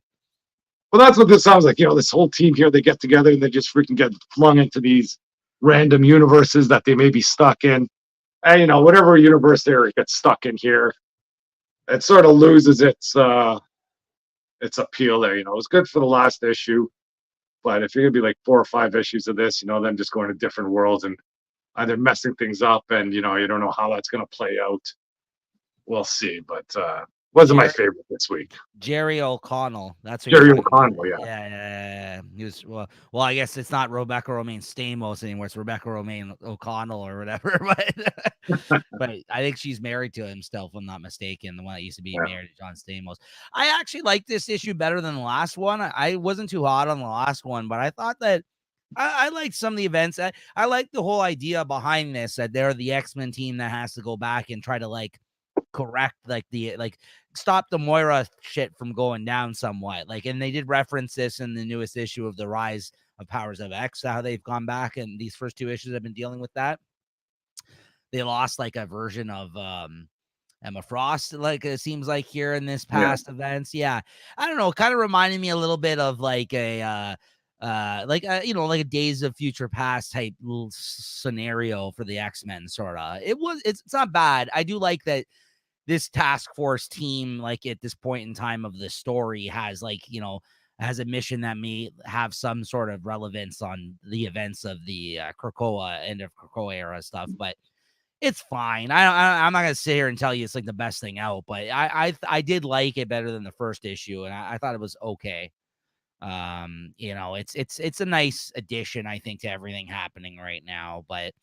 Well, that's what this sounds like. This whole team here, they get together and they just freaking get flung into these random universes that they may be stuck in. And, whatever universe they get stuck in here, it sort of loses its appeal there. It was good for the last issue, but if you're gonna be like 4 or 5 issues of this, them just going to different worlds and either messing things up, and you don't know how that's gonna play out. We'll see, but wasn't my favorite this week. Jerry O'Connell. That's who Jerry O'Connell, yeah. Yeah. He was well. I guess it's not Rebecca Romaine Stamos anymore. It's Rebecca Romaine O'Connell or whatever. But I think she's married to him still, if I'm not mistaken. The one that used to be married to John Stamos. I actually like this issue better than the last one. I wasn't too hot on the last one, but I thought that I liked some of the events. I like the whole idea behind this, that they're the X-Men team that has to go back and try to correct stop the Moira shit from going down somewhat. And they did reference this in the newest issue of the Rise of Powers of X, how they've gone back, and these first 2 issues have been dealing with that. They lost a version of Emma Frost, it seems like here in this past events. Yeah, I don't know, kind of reminded me a little bit of a Days of Future Past type little scenario for the X-Men, sort of. It's not bad. I do like that this task force team, at this point in time of the story, has has a mission that may have some sort of relevance on the events of the Krakoa, end of Krakoa era stuff, but it's fine. I'm not gonna sit here and tell you it's the best thing out, but I did like it better than the first issue, and I thought it was okay. It's a nice addition, I think, to everything happening right now, but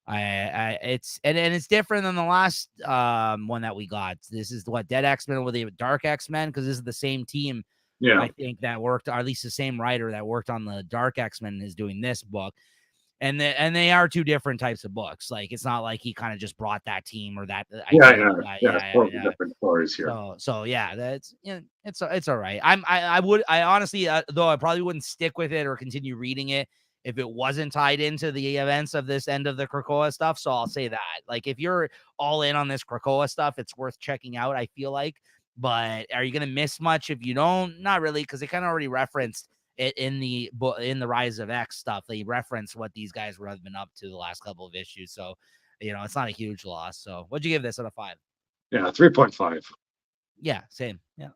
it's different than the last one that we got. This is what Dead X-Men with the Dark X-Men, because this is the same team. Yeah, I think that worked, or at least the same writer that worked on the Dark X-Men is doing this book. And they are 2 different types of books. It's not like he kind of just brought that team or that. Different stories here. So yeah, that's it's all right. I honestly, though, I probably wouldn't stick with it or continue reading it if it wasn't tied into the events of this end of the Krakoa stuff. So I'll say that, if you're all in on this Krakoa stuff, it's worth checking out, I feel like. But are you going to miss much if you don't? Not really, because they kind of already referenced it in the Rise of X stuff. They reference what these guys have been up to the last couple of issues. So, it's not a huge loss. So what'd you give this out of 5? Yeah, 3.5. Yeah, same. Yeah.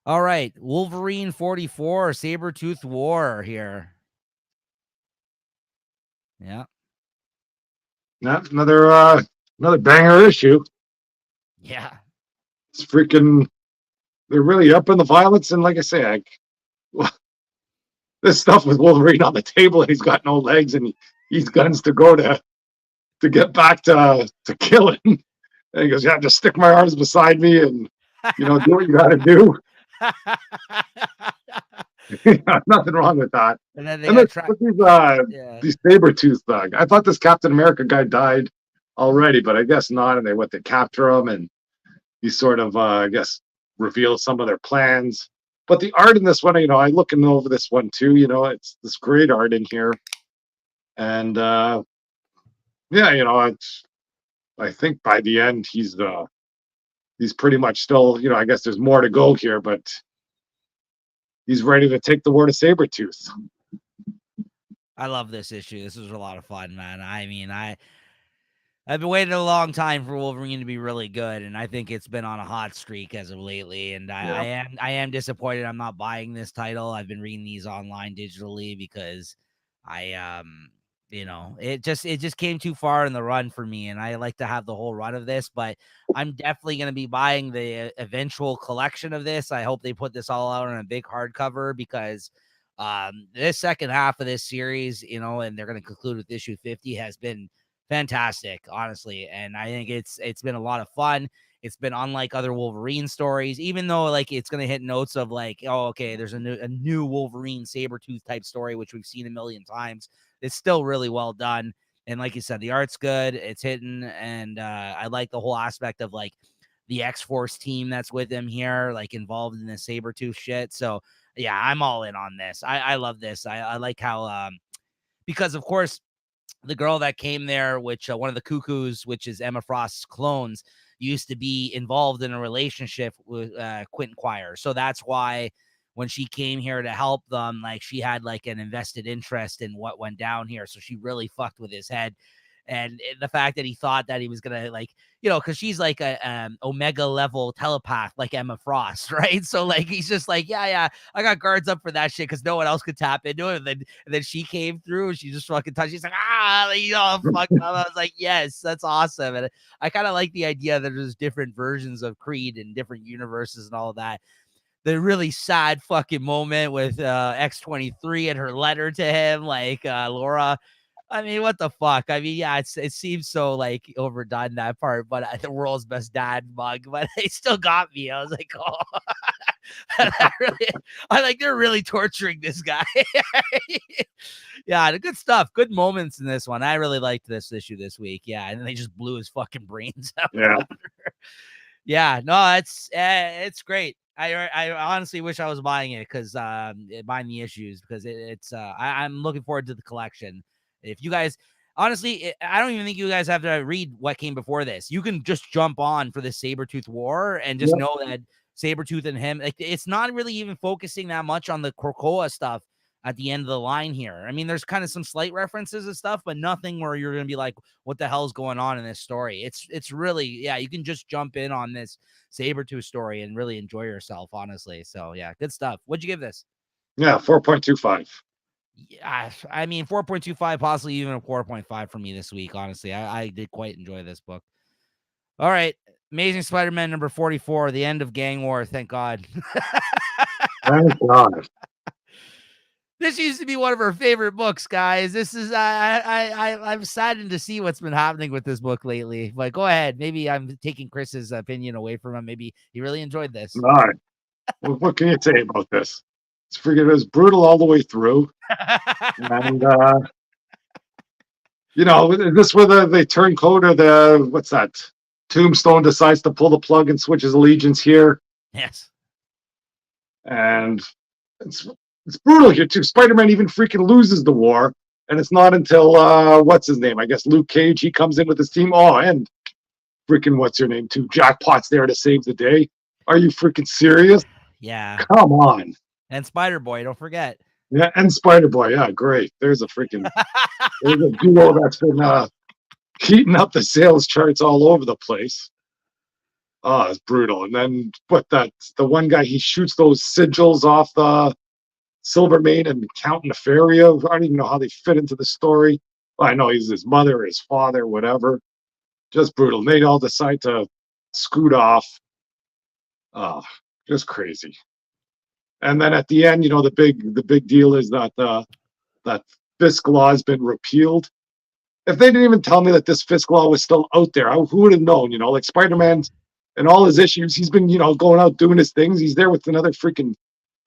All right. Wolverine 44, Sabretooth War here. Yeah. Another banger issue. Yeah. It's freaking, they're really up in the violence, and like I say, this stuff with Wolverine on the table and he's got no legs and he's guns to go to get back to killing. And he goes, yeah, just stick my arms beside me and do what you got to do. Nothing wrong with that. And then they And got look, track. look Yeah. these Sabretooth thug. I thought this Captain America guy died already, but I guess not. And they capture him, and he sort of I guess reveals some of their plans. But the art in this one, I looking over this one too. It's this great art in here, and yeah, I think by the end he's pretty much still. I guess there's more to go here, but he's ready to take the war to Sabretooth. I love this issue. This was a lot of fun, man. I mean, I've been waiting a long time for Wolverine to be really good, and I think it's been on a hot streak as of lately. And I am disappointed I'm not buying this title. I've been reading these online digitally because it just came too far in the run for me, and I like to have the whole run of this. But I'm definitely going to be buying the eventual collection of this. I hope they put this all out on a big hardcover because this second half of this series, and they're going to conclude with issue 50, has been fantastic, honestly. And I think it's been a lot of fun. It's been unlike other Wolverine stories, even though like it's going to hit notes of like, oh, okay, there's a new Wolverine Sabretooth type story, which we've seen a million times. It's still really well done. And like you said, the art's good. It's hidden. And I like the whole aspect of like the X-Force team that's with him here, like involved in the Sabretooth shit. So yeah, I'm all in on this. I love this. I like how, because of course the girl that came there, which one of the Cuckoos, which is Emma Frost's clones, used to be involved in a relationship with Quentin Quire. So that's why when she came here to help them, like she had like an invested interest in what went down here. So she really fucked with his head. And the fact that he thought that he was gonna like, because she's like a Omega level telepath like Emma Frost, right? So like he's just like, yeah, I got guards up for that shit because no one else could tap into it. And then she came through and she just fucking touched. She's like, fuck. I was like, yes, that's awesome. And I kind of like the idea that there's different versions of Creed in different universes and all of that. The really sad fucking moment with X-23 and her letter to him, like Laura. I mean, what the fuck? I mean, yeah, it seems so like overdone that part, but the world's best dad mug, but they still got me. I was like, oh, they're really torturing this guy. Yeah, the good stuff, good moments in this one. I really liked this issue this week. Yeah, and then they just blew his fucking brains out. Yeah, yeah, no, it's great. I honestly wish I was buying it because buying the issues because I'm looking forward to the collection. If you guys, honestly, I don't even think you guys have to read what came before this. You can just jump on for the Sabretooth War and just know that Sabretooth and him, like, it's not really even focusing that much on the Krakoa stuff at the end of the line here. I mean, there's kind of some slight references and stuff, but nothing where you're going to be like, what the hell's going on in this story? It's really, yeah, you can just jump in on this Sabretooth story and really enjoy yourself, honestly. So, yeah, good stuff. What'd you give this? Yeah, 4.25. Yeah, I mean 4.25, possibly even a 4.5 for me this week. Honestly, I did quite enjoy this book. All right, Amazing Spider-Man number 44, the end of Gang War. Thank God. Thank God. This used to be one of our favorite books, guys. This is I'm saddened to see what's been happening with this book lately. But go ahead. Maybe I'm taking Chris's opinion away from him. Maybe he really enjoyed this. All right. Well, what can you say about this? It was brutal all the way through. And this where they turn code, or what's that? Tombstone decides to pull the plug and switches allegiance here. Yes. And it's brutal here too. Spider-Man even freaking loses the war, and it's not until what's his name? I guess Luke Cage. He comes in with his team. Oh, and freaking what's your name too? Jackpot's there to save the day. Are you freaking serious? Yeah. Come on. And Spider-Boy, don't forget. Yeah, and Spider-Boy. Yeah, great. There's a duo that's been heating up the sales charts all over the place. Oh, it's brutal. And then the one guy, he shoots those sigils off the Silvermane and Count Nefaria. I don't even know how they fit into the story. Well, I know he's his mother, his father, whatever. Just brutal. And they all decide to scoot off. Oh, just crazy. And then at the end, the big deal is that that Fisk law has been repealed. if they didn't even tell me that this Fisk Law was still out there, who would have known? You know, like Spider-Man and all his issues, he's been, you know, going out doing his things. He's there with another freaking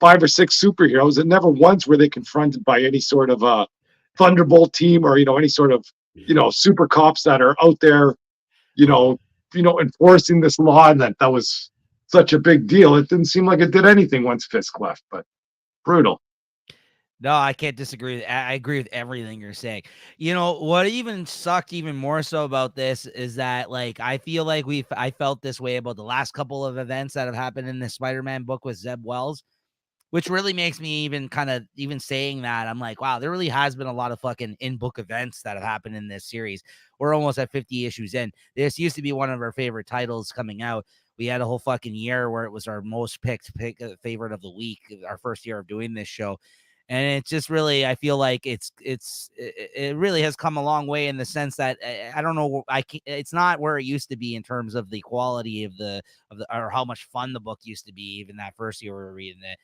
5 or 6 superheroes, and never once were they confronted by any sort of Thunderbolt team or, you know, any sort of, you know, super cops that are out there, you know, enforcing this law, and that was such a big deal. It didn't seem like it did anything once Fisk left, but brutal. No, I can't disagree. I agree with everything you're saying. You know, what even sucked even more so about this is that, like, I feel like I felt this way about the last couple of events that have happened in the Spider-Man book with Zeb Wells, which really makes me even saying that, I'm like, wow, there really has been a lot of fucking in-book events that have happened in this series. We're almost at 50 issues in. This used to be one of our favorite titles coming out. We had a whole fucking year where it was our most picked favorite of the week, our first year of doing this show. And it's just really, I feel like it really has come a long way in the sense that I don't know, it's not where it used to be in terms of the quality of the or how much fun the book used to be, even that first year we were reading it.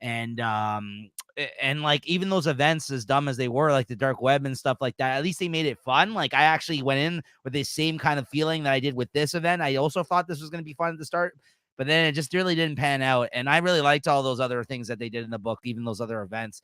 And like, even those events, as dumb as they were, like the dark web and stuff like that, at least they made it fun. Like, I actually went in with the same kind of feeling that I did with this event. I also thought this was going to be fun at the start, but then it just really didn't pan out. And I really liked all those other things that they did in the book, even those other events.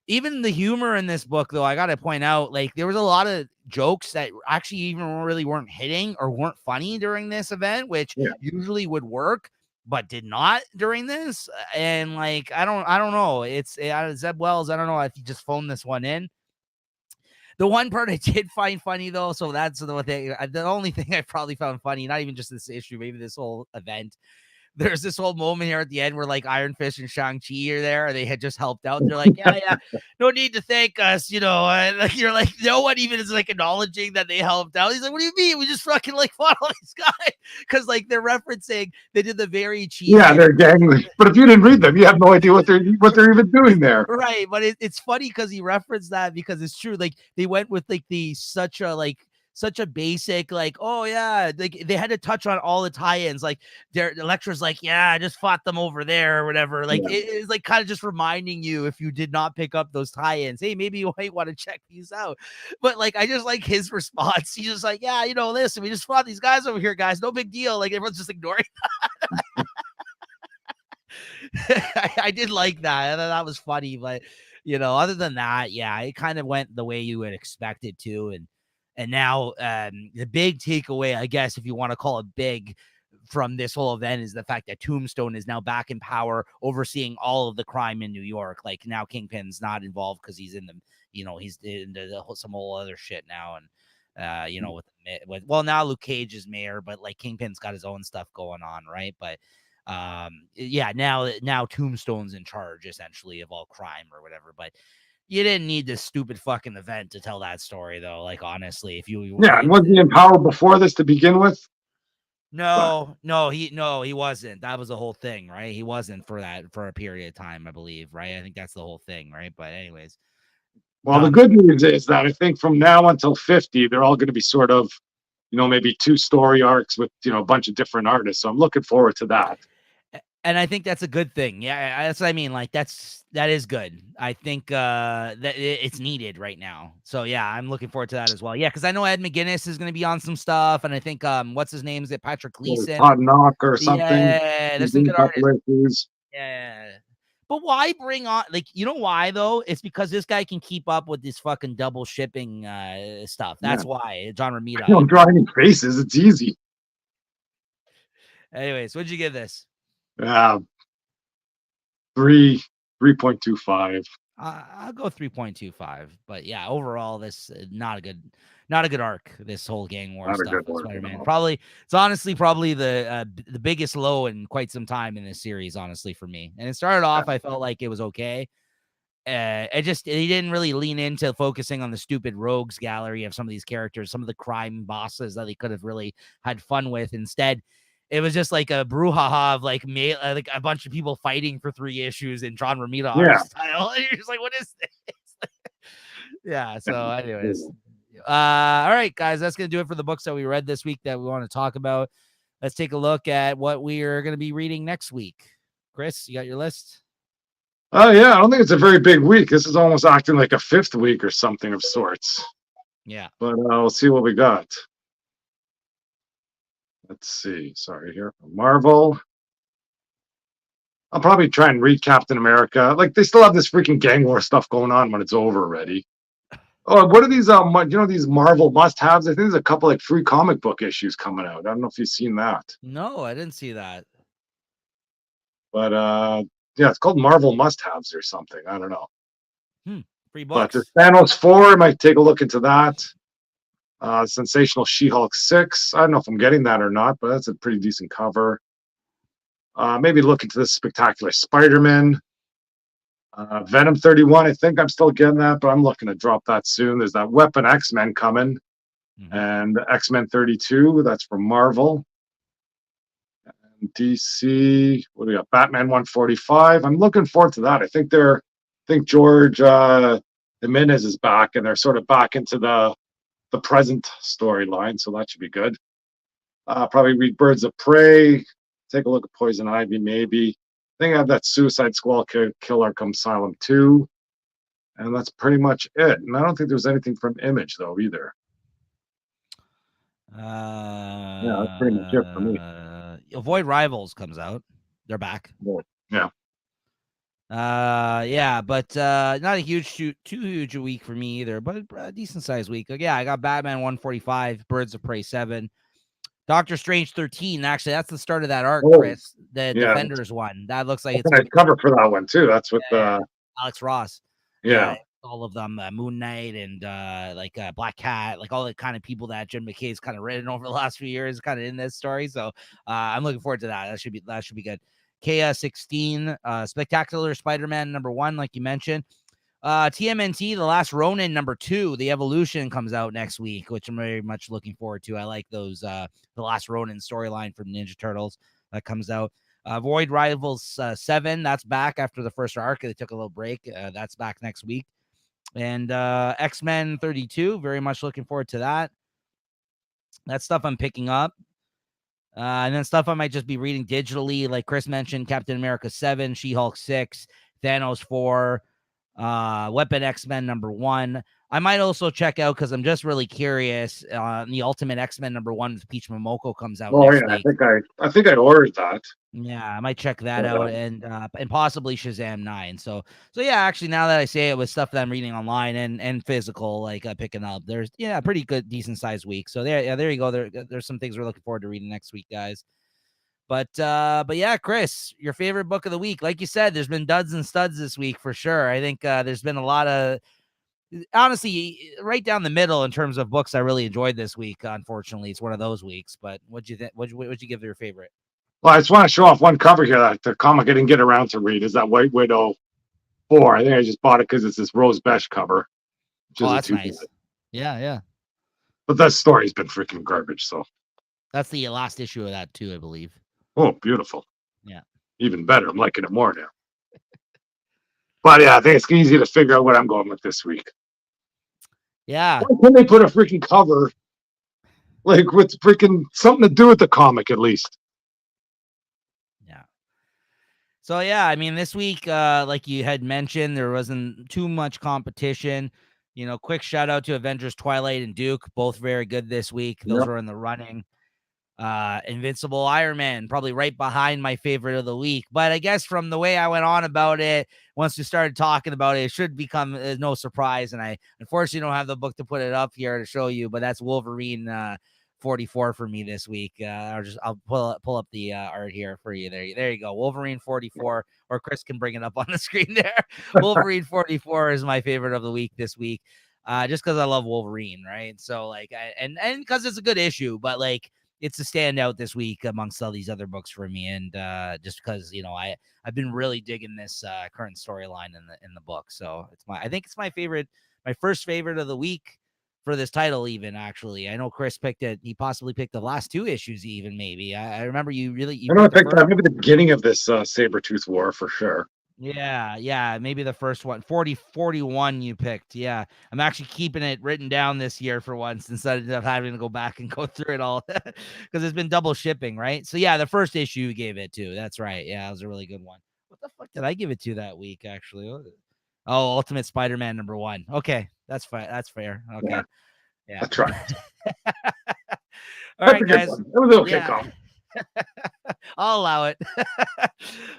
Even the humor in this book, though, I got to point out, like, there was a lot of jokes that actually even really weren't hitting or weren't funny during this event, which usually would work, but did not during this. And like, I don't know. It's Zeb Wells. I don't know if you just phoned this one in. The one part I did find funny, though, so that's the thing. The only thing I probably found funny, not even just this issue, maybe this whole event. There's this whole moment here at the end where, like, Iron Fist and Shang-Chi are there, and they had just helped out. And they're like, yeah, no need to thank us, you know. And like, you're like, no one even is like acknowledging that they helped out. He's like, what do you mean? We just fucking like fought all these guys, because like they're referencing they did the very cheesy. Yeah, they're gang. But if you didn't read them, you have no idea what they're even doing there. Right, but it's funny because he referenced that because it's true. Like, they went with like such a basic, like, oh yeah, like they had to touch on all the tie-ins. Like, the lecturer's like, yeah, I just fought them over there or whatever. Like, it's like kind of just reminding you, if you did not pick up those tie-ins, hey, maybe you might want to check these out. But like, I just like his response. He's just like, yeah, you know, listen, we just fought these guys over here, guys. No big deal. Like, everyone's just ignoring that. I did like that. That was funny, but you know, other than that, yeah, it kind of went the way you would expect it to. And now the big takeaway, I guess, if you want to call it big, from this whole event is the fact that Tombstone is now back in power, overseeing all of the crime in New York. Like, now Kingpin's not involved because he's in the, you know, he's into some whole other shit now. And, you know, well, now Luke Cage is mayor, but like Kingpin's got his own stuff going on, right? But yeah, now Tombstone's in charge essentially of all crime or whatever. But you didn't need this stupid fucking event to tell that story, though. Like, honestly, if you and wasn't he in power before this to begin with? No, he wasn't. That was the whole thing, right? He wasn't for a period of time, I believe, right? I think that's the whole thing, right? But anyways, well, the good news is that I think from now until 50, they're all going to be sort of, you know, maybe 2 story arcs with, you know, a bunch of different artists. So I'm looking forward to that. And I think that's a good thing. Yeah, that's what I mean. Like, that is good. I think that it's needed right now. So yeah, I'm looking forward to that as well. Yeah, because I know Ed McGuinness is going to be on some stuff, and I think what's his name? Is it Patrick Gleason? Todd Knock or something. Yeah, there's some good artists. Yeah. But why bring on, like, you know why though? It's because this guy can keep up with this fucking double shipping stuff. That's why. John Romita. I'm drawing faces. It's easy. Anyways, what'd you give this? 3.25. I'll go 3.25. But yeah, overall, this not a good arc. This whole gang war stuff with Spider-Man. Probably, it's honestly probably the biggest low in quite some time in this series, honestly, for me. And it started off, I felt like it was okay. He didn't really lean into focusing on the stupid rogues gallery of some of these characters, some of the crime bosses that they could have really had fun with. Instead, it was just like a brouhaha of like a bunch of people fighting for 3 issues in John Romita art style. And you're just like, what is this? Yeah. So, anyways, all right, guys, that's gonna do it for the books that we read this week that we want to talk about. Let's take a look at what we are going to be reading next week. Chris, you got your list? Oh yeah, I don't think it's a very big week. This is almost acting like a 5th week or something of sorts. Yeah. But we'll see what we got. Let's see. Sorry here. Marvel. I'll probably try and read Captain America. Like they still have this freaking gang war stuff going on when it's over already. Oh, what are these? These Marvel must-haves. I think there's a couple like free comic book issues coming out. I don't know if you've seen that, No, I didn't see that. but yeah, it's called Marvel must-haves or something. I don't know. Free But the books. Thanos 4, I might take a look into that. Sensational She-Hulk 6. I don't know if I'm getting that or not, but that's a pretty decent cover. Maybe look into this Spectacular Spider-Man. Venom 31, I think I'm still getting that, but I'm looking to drop that soon. There's that Weapon X-Men coming, and X-Men 32, that's from Marvel. And DC, what do we got? Batman 145. I'm looking forward to that. I think George Jimenez is back, and they're sort of back into the present storyline, so that should be good. Probably read Birds of Prey. Take a look at Poison Ivy, maybe. I think I have that Suicide Squad Killer Arkham Asylum 2. And that's pretty much it. And I don't think there's anything from Image, though, either. Yeah, that's pretty much it for me. Avoid Rivals comes out. They're back. Yeah. Yeah, but not a too huge a week for me either, but a decent sized week. Like, yeah, I got Batman 145, Birds of Prey 7, Doctor Strange 13. Actually, that's the start of that arc, Chris. The Defenders one. That looks like it's a cover for that one too. That's with Alex Ross. Yeah. All of them, Moon Knight and Black Cat, like all the kind of people that Jim McKay's kind of written over the last few years, kind of in this story. So I'm looking forward to that. That should be good. KS16, Spectacular Spider-Man #1, like you mentioned. TMNT, The Last Ronin #2, The Evolution comes out next week, which I'm very much looking forward to. I like those The Last Ronin storyline from Ninja Turtles that comes out. Void Rivals 7, that's back after the first arc. They took a little break. That's back next week. And X-Men 32, very much looking forward to that. That stuff I'm picking up. And then stuff I might just be reading digitally, like Chris mentioned, Captain America 7, She-Hulk 6, Thanos 4, Weapon X-Men #1. I might also check out, because I'm just really curious, the Ultimate X-Men #1 with Peach Momoko comes out next week. I think I ordered that. Yeah, I might check that out, and possibly Shazam 9. So yeah, actually, now that I say it, with stuff that I'm reading online and physical, like picking up, there's pretty good, decent sized week. So there you go. There's some things we're looking forward to reading next week, guys. But yeah, Chris, your favorite book of the week. Like you said, there's been duds and studs this week for sure. I think there's been a lot of, honestly, right down the middle in terms of books I really enjoyed this week. Unfortunately, it's one of those weeks. But what'd you think? What'd you give your favorite? Well, I just want to show off one cover here that the comic I didn't get around to read is that White Widow 4. I think I just bought it because it's this Rose Besh cover. That's nice. Yeah. But that story's been freaking garbage. So that's the last issue of that too, I believe. Oh, beautiful. Yeah. Even better. I'm liking it more now. But yeah, I think it's easy to figure out what I'm going with this week. Yeah. Why can't they put a freaking cover like with freaking something to do with the comic at least? Yeah. So yeah, I mean, this week, like you had mentioned, there wasn't too much competition. Quick shout out to Avengers Twilight and Duke, both very good this week. Those were in the running. Invincible Iron Man, probably right behind my favorite of the week. But I guess from the way I went on about it, once we started talking about it, it should become no surprise. And I unfortunately don't have the book to put it up here to show you, but that's Wolverine 44 for me this week. I'll pull up the art here for you. There you go. Wolverine 44, or Chris can bring it up on the screen there. Wolverine 44 is my favorite of the week this week. Just because I love Wolverine, right? So like, and because it's a good issue, but like, it's a standout this week amongst all these other books for me. And just because, I've been really digging this current storyline in the book. So I think it's my first favorite of the week for this title, even. Actually, I know Chris picked it. He possibly picked the last two issues, even. Maybe I remember you really. I picked that. Maybe the beginning of this Sabretooth War for sure. Yeah. Maybe the first one, 41 you picked. Yeah. I'm actually keeping it written down this year for once instead of having to go back and go through it all because it's been double shipping, right? So yeah, the first issue you gave it to. That's right. Yeah, it was a really good one. What the fuck did I give it to that week, actually? Oh, Ultimate Spider-Man #1. Okay. That's fine. That's fair. Okay. Yeah. That's right. All That's right, a good guys. one. That was an okay Yeah. call. I'll allow it.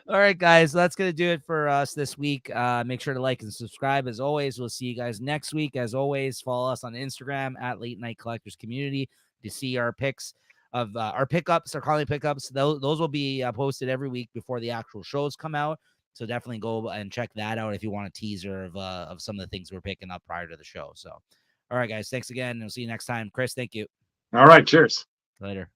All right, guys. That's going to do it for us this week. Make sure to like and subscribe. As always, we'll see you guys next week. As always, follow us on Instagram at Late Night Collectors Community to see our picks of our pickups, our Carly pickups. Those will be posted every week before the actual shows come out. So definitely go and check that out if you want a teaser of some of the things we're picking up prior to the show. So, all right, guys. Thanks again. And we'll see you next time. Chris, thank you. All right. Cheers. Later.